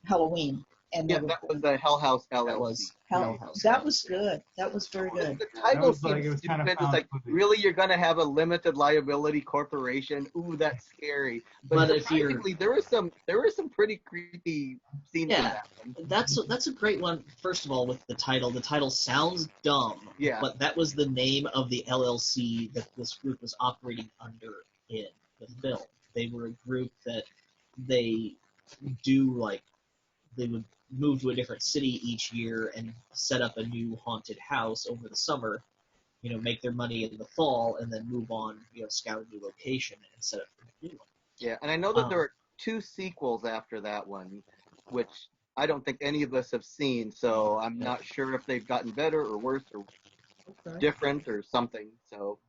Halloween? And Yeah, they were- that was the Hell House LLC. That was Hell- Hell House. that was good. That was very good. The That title was like- seems it was kind of stupid. It's found like, footage. really, you're gonna have a limited liability corporation? Ooh, that's scary. But if you're- surprisingly, there were some pretty creepy scenes in Yeah. that one. That's a great one. First of all, with the title. The title sounds dumb. Yeah. But that was the name of the LLC that this group was operating under in the film. They were a group that they would move to a different city each year and set up a new haunted house over the summer, make their money in the fall, and then move on, scout a new location and set up a new one. Yeah, and I know that there are 2 sequels after that one, which I don't think any of us have seen, so I'm not sure if they've gotten better or worse or different or something. So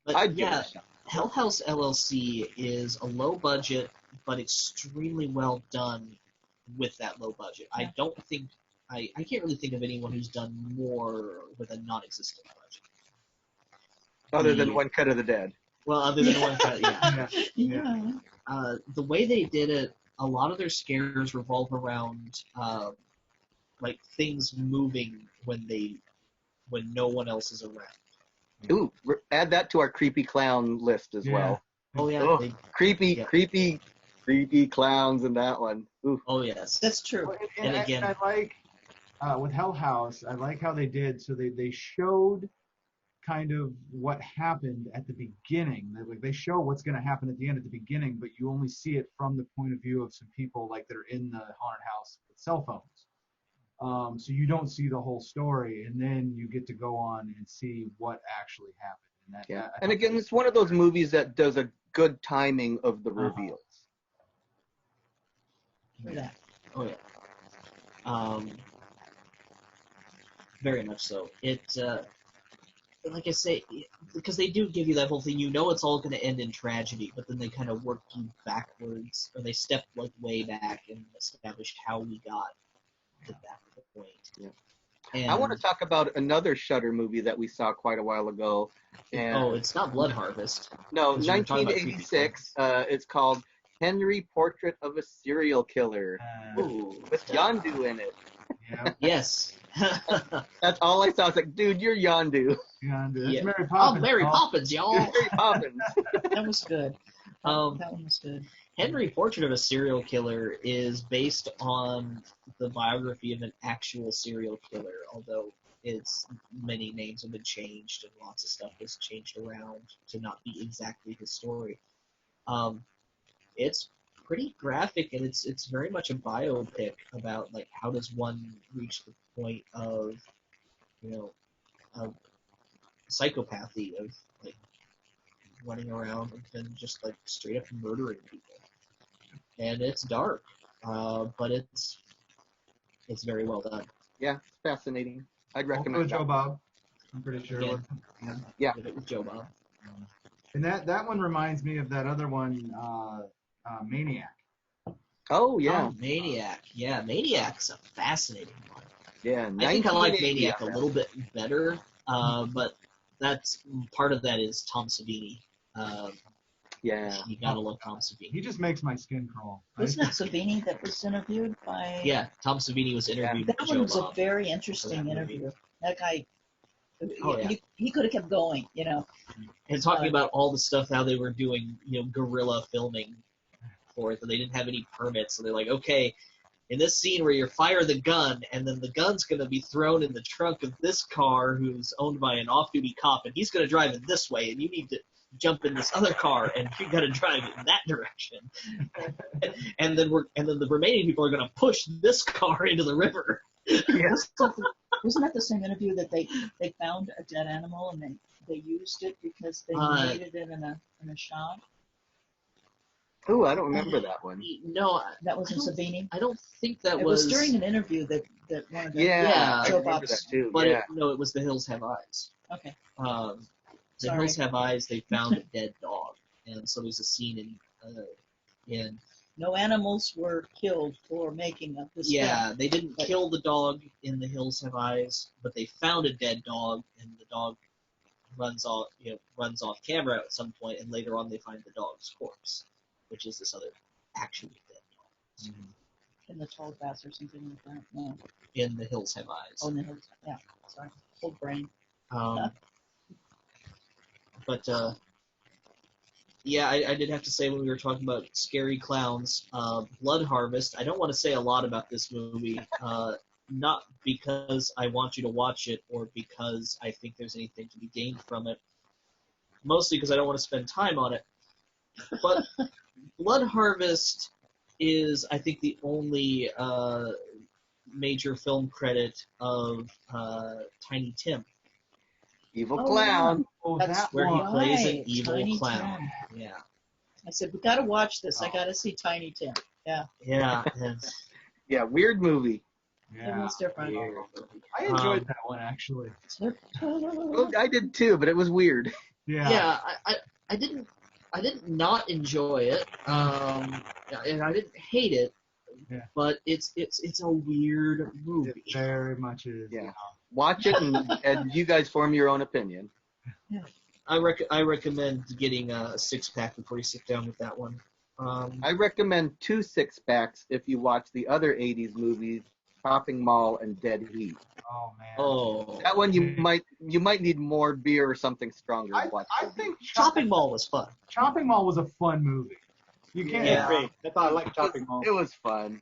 But I'd give it yeah, a shot. Hell House LLC is a low budget but extremely well done with that low budget. I don't think I can't really think of anyone who's done more with a non-existent budget. Other than One Cut of the Dead. Well, other than one cut, yeah. Yeah. The way they did it, a lot of their scares revolve around like things moving when no one else is around. Ooh, add that to our creepy clown list as well. Oh yeah. Oh, creepy clowns in that one. Ooh. Oh yes. That's true. Well, And again- I like with Hell House, I like how they did. So they showed kind of what happened at the beginning. They show what's going to happen at the end at the beginning, but you only see it from the point of view of some people like that are in the haunted house with cell phones. So you don't see the whole story, and then you get to go on and see what actually happened. And that, And again, it's one of those movies that does a good timing of the reveals. For that. Oh yeah. Very much so. It, like I say, because they do give you that whole thing, it's all going to end in tragedy, but then they kind of work you backwards, or they step like way back and establish how we got to that point. Yeah. And, I want to talk about another Shudder movie that we saw quite a while ago. And it's not Blood Harvest. no, 'cause we were talking about 1986. It's called Henry, Portrait of a Serial Killer, Ooh. with Yondu in it. Yeah, Yes. That's all I saw. I was like, dude, you're Yondu. that's Yeah. Mary Oh, Poppins. Mary y'all. Poppins, y'all. You're Mary Poppins. That was good. Um, That one was good. Henry, Portrait of a Serial Killer is based on the biography of an actual serial killer, although many names have been changed and lots of stuff was changed around to not be exactly his story. It's pretty graphic, and it's very much a biopic about like how does one reach the point of of psychopathy, of like running around and just like straight up murdering people. And it's dark, but it's very well done. Yeah, it's fascinating. I'd Also recommend Joe that. Bob. I'm pretty sure. Yeah. Yeah. Did it with Joe Bob. And that one reminds me of that other one, Maniac. Oh, yeah. Oh, Maniac. Yeah, Maniac's a fascinating one. Yeah, I think I like 1980, Maniac a yeah. little bit better, but that's part of that is Tom Savini. Yeah. You gotta love Tom Savini. He just makes my skin crawl. Wasn't it Savini that was interviewed by? Yeah, Tom Savini was interviewed That with one Joe was a Bob. very for interesting that movie. interview. That guy, Oh, yeah. he could have kept going, And talking about all the stuff, how they were doing, guerrilla filming for it, that they didn't have any permits. So they're like, okay, in this scene where you fire the gun, and then the gun's going to be thrown in the trunk of this car who's owned by an off-duty cop, and he's going to drive it this way, and you need to jump in this other car, and you got to drive it in that direction. and then the remaining people are going to push this car into the river. Yeah. Wasn't that the same interview that they found a dead animal and they used it because they made it in a shop? Ooh, I don't remember that one. No, That was in I don't- Savini? I don't think that It was during an interview that one of the Yeah, I Joe remember Bob's. that too. but Yeah. no, it was The Hills Have Eyes. Okay. The Sorry. Hills Have Eyes. They found a dead dog, and so there's a scene in No animals were killed for making of this film. they didn't But- kill the dog in The Hills Have Eyes, but they found a dead dog, and the dog runs off camera at some point, and later on they find the dog's corpse, which is this other actually dead dog In the tall grass or something like that. No. in The Hills Have Eyes. Oh, in the hills. Yeah. Sorry. Old brain. But yeah, I did have to say when we were talking about scary clowns, Blood Harvest. I don't want to say a lot about this movie, not because I want you to watch it or because I think there's anything to be gained from it. Mostly because I don't want to spend time on it. But Blood Harvest is, I think, the only major film credit of Tiny Tim, Evil Oh, Clown. Oh, That's that where he one. plays an Right, evil Tiny clown. Tim. Yeah. I said, we got to watch this. I Oh. got to see Tiny Tim. Yeah. Yeah. And Yeah, weird movie. It Yeah. was different. I enjoyed that one actually. Well, I did too, but it was weird. Yeah. yeah, I didn't not enjoy it, and I didn't hate it, Yeah. but it's a weird movie. It very much is. Yeah. Watch it and you guys form your own opinion. I recommend getting a 6-pack before you sit down with that one. I recommend 2 6-packs if you watch the other 80s movies, Shopping Mall and Dead Heat. Oh man. Oh, That one you might need more beer or something stronger to watch. I think Shopping Mall was fun. Shopping Mall was a fun movie. You can't. Yeah. Great. I thought I liked Chopping Mall. It was fun.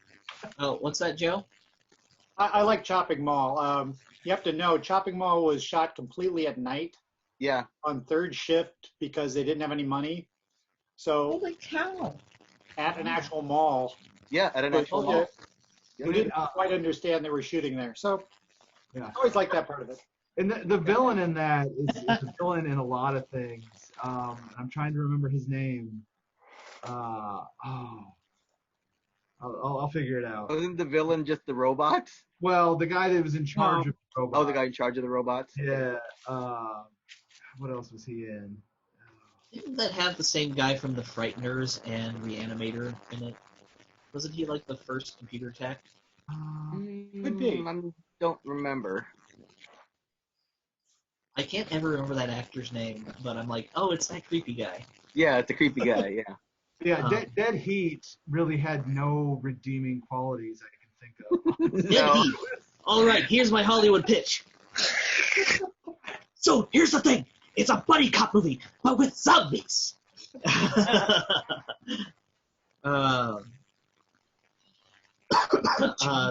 Oh, what's that, Joe? I like Chopping Mall. You have to know, Chopping Mall was shot completely at night Yeah. on third shift because they didn't have any money. So Holy cow. at an actual mall, Yeah, at an actual Okay. mall. we didn't quite understand they were shooting there. So Yeah. I always like that part of it. And the villain in that is a villain in a lot of things. I'm trying to remember his name. I'll figure it out. Wasn't the villain just the robots? Well, the guy that was in charge of the robot. Oh, the guy in charge of the robots? Yeah. What else was he in? Didn't that have the same guy from The Frighteners and Reanimator in it? Wasn't he like the first computer tech? Could be. I don't remember. I can't ever remember that actor's name, but I'm like, oh, it's that creepy guy. Yeah, it's a creepy guy, yeah. Yeah, Dead Heat really had no redeeming qualities I can think of. Dead No. Heat. All right, here's my Hollywood pitch. So here's the thing: it's a buddy cop movie, but with zombies.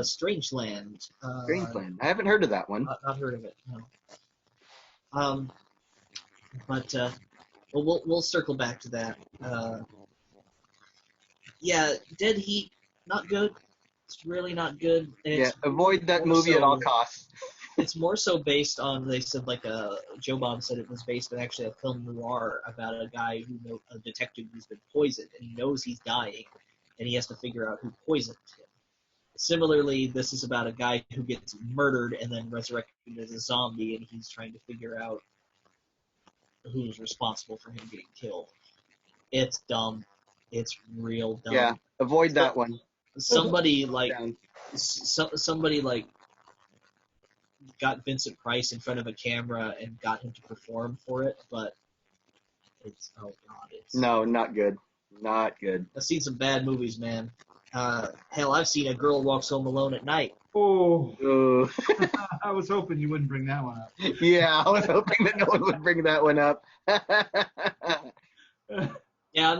Strangeland. Strangeland. I haven't heard of that one. Not heard of it. No. But well, we'll circle back to that. Yeah, Dead Heat, not good. It's really not good. And Yeah, it's avoid that more movie at so- all costs. It's more so based on, they said, like Joe Bob said it was based on actually a film noir about a guy a detective who's been poisoned, and he knows he's dying, and he has to figure out who poisoned him. Similarly, this is about a guy who gets murdered and then resurrected as a zombie, and he's trying to figure out who's responsible for him getting killed. It's dumb. It's real dumb. Yeah, avoid that one. Somebody like Down. somebody like got Vincent Price in front of a camera and got him to perform for it, but it's No, not good. Not good. I've seen some bad movies, man. Hell, I've seen A Girl Walks Home Alone at Night. Oh, Ooh. I was hoping you wouldn't bring that one up. Yeah, I was hoping that no one would bring that one up. Yeah,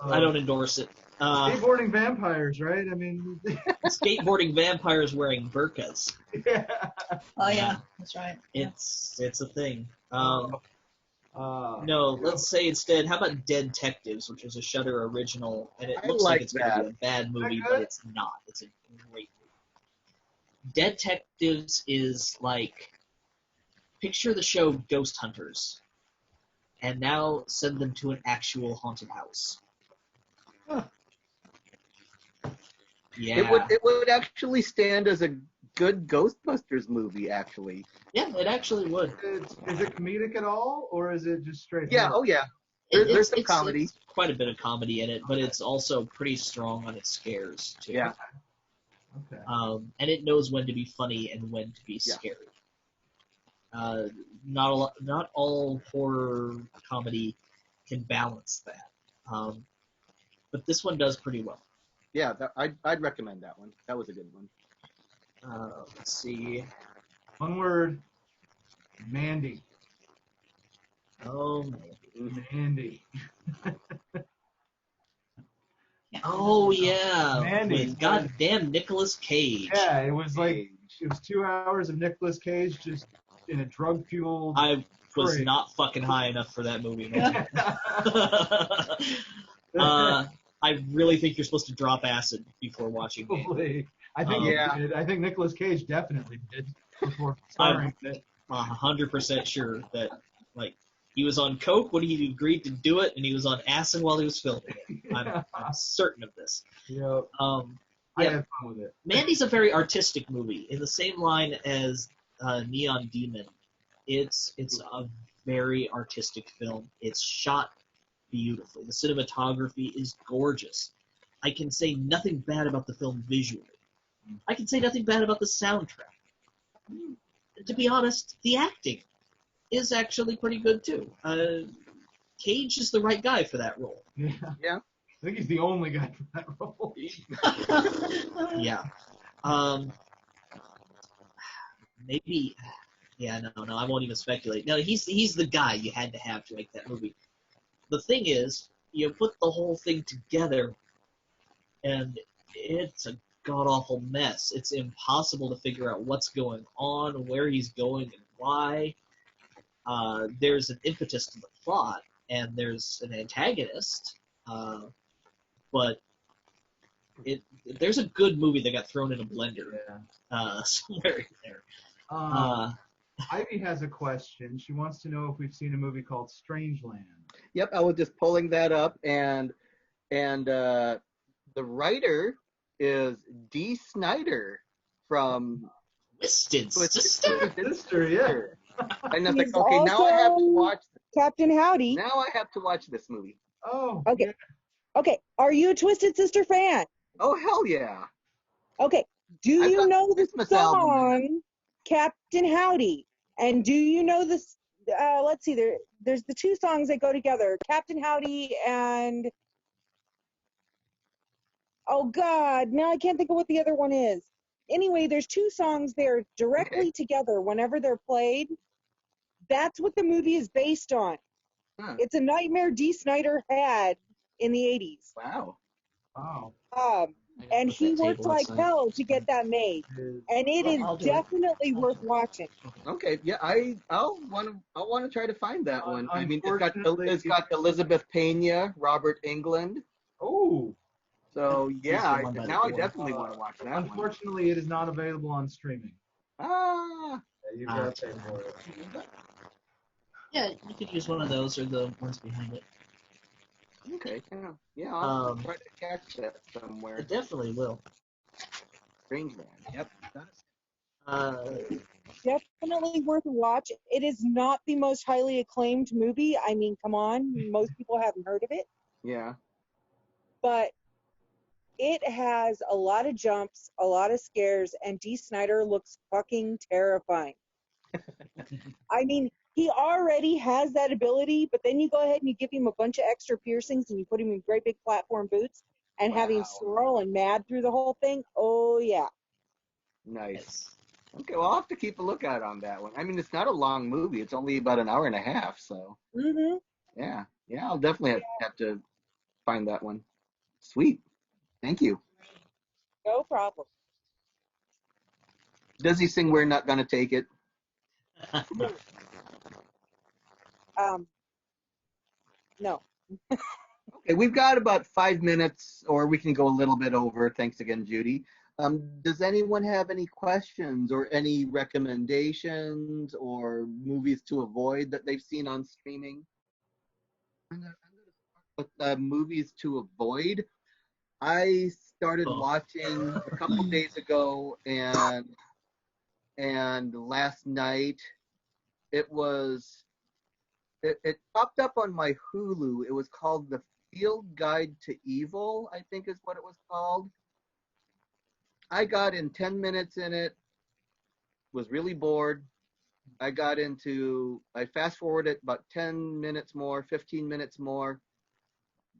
I don't endorse it. Skateboarding vampires, right? I mean, Skateboarding vampires wearing burqas. yeah. Oh, yeah. That's right. Yeah. It's a thing. Uh, No, let's say instead, how about Dead Detectives, which was a Shudder original, and it I looks like like it's going to that. be a bad movie, good? but it's not. It's a great Detectives is like, picture the show Ghost Hunters, and now send them to an actual haunted house. Huh. Yeah. It would actually stand as a good Ghostbusters movie, actually. Yeah, it actually would. Is it comedic at all, or is it just straight? Yeah. horror? Oh yeah. There's some comedy. It's quite a bit of comedy in it, but it's also pretty strong on its scares too. Yeah. Okay. And it knows when to be funny and when to be scary. Not all horror comedy can balance that, but this one does pretty well. Yeah, I'd recommend that one. That was a good one. Let's see. One word. Mandy. Oh, man. Mandy. Oh yeah, Mandy. with goddamn Nicolas Cage. Yeah, it was 2 hours of Nicolas Cage just in a drug-fueled. I was parade. not fucking high enough for that movie, man. I really think you're supposed to drop acid before watching it. Probably. I think he did. I think Nicolas Cage definitely did before starring it. 100% sure that, like, he was on coke when he agreed to do it, and he was on acid while he was filming it. I'm certain of this. Yep. Yeah. I had fun with it. Mandy's a very artistic movie, in the same line as Neon Demon. It's a very artistic film. It's shot beautifully. The cinematography is gorgeous. I can say nothing bad about the film visually. I can say nothing bad about the soundtrack. To be honest, the acting is actually pretty good too. Cage is the right guy for that role. Yeah. Yeah. I think he's the only guy for that role. Yeah. Maybe. Yeah. No. I won't even speculate. No, he's the guy you had to have to make that movie. The thing is, you put the whole thing together, and it's a god-awful mess. It's impossible to figure out what's going on, where he's going, and why. There's an impetus to the plot, and there's an antagonist, but there's a good movie that got thrown in a blender somewhere in there. Ivy has a question. She wants to know if we've seen a movie called Strangeland. Yep, I was just pulling that up, and the writer is Dee Snider from Twisted Sister. Sister, yeah. And I was like, He's okay, now I have to also watch. Captain Howdy. Now I have to watch this movie. Oh. Okay. Okay. Are you a Twisted Sister fan? Oh hell yeah! Okay. Do I've you got know the Christmas album. song Captain Howdy? And do you know this? Let's see. There's the two songs that go together: Captain Howdy and oh God, now I can't think of what the other one is. Anyway, there's two songs there directly together whenever they're played. That's what the movie is based on. Huh. It's a nightmare Dee Snider had in the 80s. Wow. Wow. And he worked like hell to get that made. And it is definitely worth watching. Okay, yeah, I'll want to try to find that one. I mean, Unfortunately, it's got Elizabeth Pena, Robert Englund. Oh. So yeah, the one by now the I door. definitely want to watch that one. Unfortunately, it is not available on streaming. Ah. Yeah, you gotta pay for it. Yeah, you could use one of those or the ones behind it. Okay. Yeah. I'll try to catch that somewhere. It definitely will. Strangeland. Yep. Definitely worth a watch. It is not the most highly acclaimed movie. I mean, come on. Most people haven't heard of it. Yeah. But it has a lot of jumps, a lot of scares, and Dee Snider looks fucking terrifying. I mean, he already has that ability, but then you go ahead and you give him a bunch of extra piercings and you put him in great big platform boots and have him swirl and mad through the whole thing. Oh, yeah. Nice. Okay, well, I'll have to keep a lookout on that one. I mean, it's not a long movie. It's only about an hour and a half, so. Mm-hmm. Yeah, I'll definitely have to find that one. Sweet. Thank you. No problem. Does he sing We're Not Gonna Take It? No. Okay, we've got about 5 minutes, or we can go a little bit over. Thanks again, Judy. Does anyone have any questions or any recommendations or movies to avoid that they've seen on streaming? I'm gonna start with movies to avoid. I started watching a couple days ago, and last night it popped up on my Hulu. It was called The Field Guide to Evil, I think is what it was called. I got in 10 minutes in it, was really bored. I fast forwarded about 10 minutes more, 15 minutes more,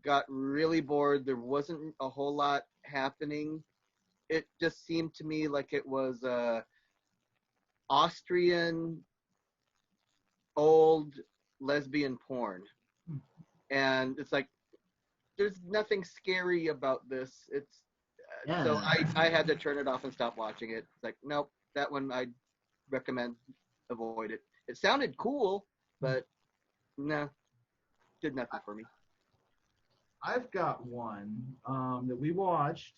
got really bored. There wasn't a whole lot happening. It just seemed to me like it was Austrian old lesbian porn. And it's like, there's nothing scary about this. So I had to turn it off and stop watching it. It's like, nope, that one I'd recommend avoid it. It sounded cool, but no, did nothing for me. I've got one that we watched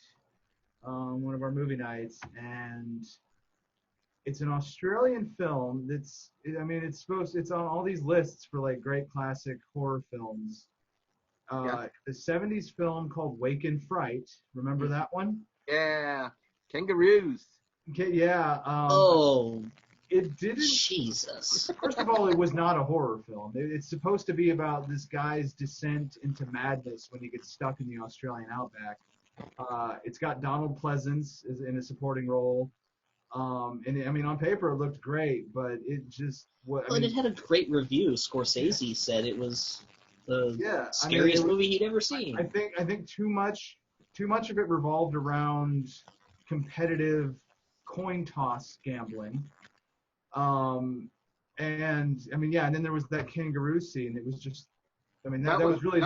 one of our movie nights, and it's an Australian film it's on all these lists for like great classic horror films. The 70s film called Wake in Fright. Remember that one? Yeah. Kangaroos. Okay, yeah. It didn't. Jesus. First of all, it was not a horror film. It's supposed to be about this guy's descent into madness when he gets stuck in the Australian outback. It's got Donald Pleasance in a supporting role. And I mean, on paper it looked great, but it just And it had a great review. Scorsese said it was the scariest movie he'd ever seen. I think too much of it revolved around competitive coin toss gambling. And I mean, and then there was that kangaroo scene. It was just, I mean, that was really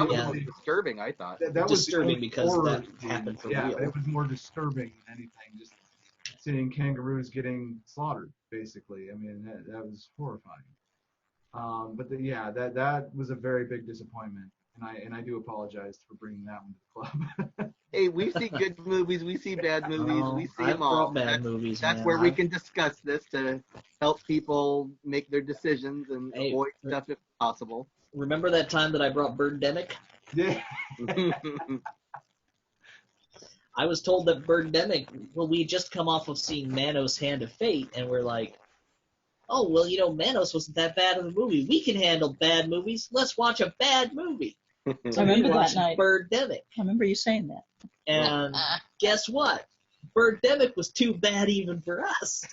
disturbing. I thought that was disturbing because that happened for real. It was more disturbing than anything. Just seeing kangaroos getting slaughtered, basically. I mean, that was horrifying. But that was a very big disappointment, and I do apologize for bringing that one to the club. Hey, we see good movies, we see bad movies, we see them all. Bad movies, that's where we can discuss this to help people make their decisions and avoid stuff if possible. Remember that time that I brought Birdemic? Yeah. I was told that Birdemic, we had just come off of seeing Manos Hand of Fate, and we're like, oh, well, Manos wasn't that bad of a movie. We can handle bad movies. Let's watch a bad movie. So I remember that night. Birdemic. I remember you saying that. And guess what? Birdemic was too bad even for us.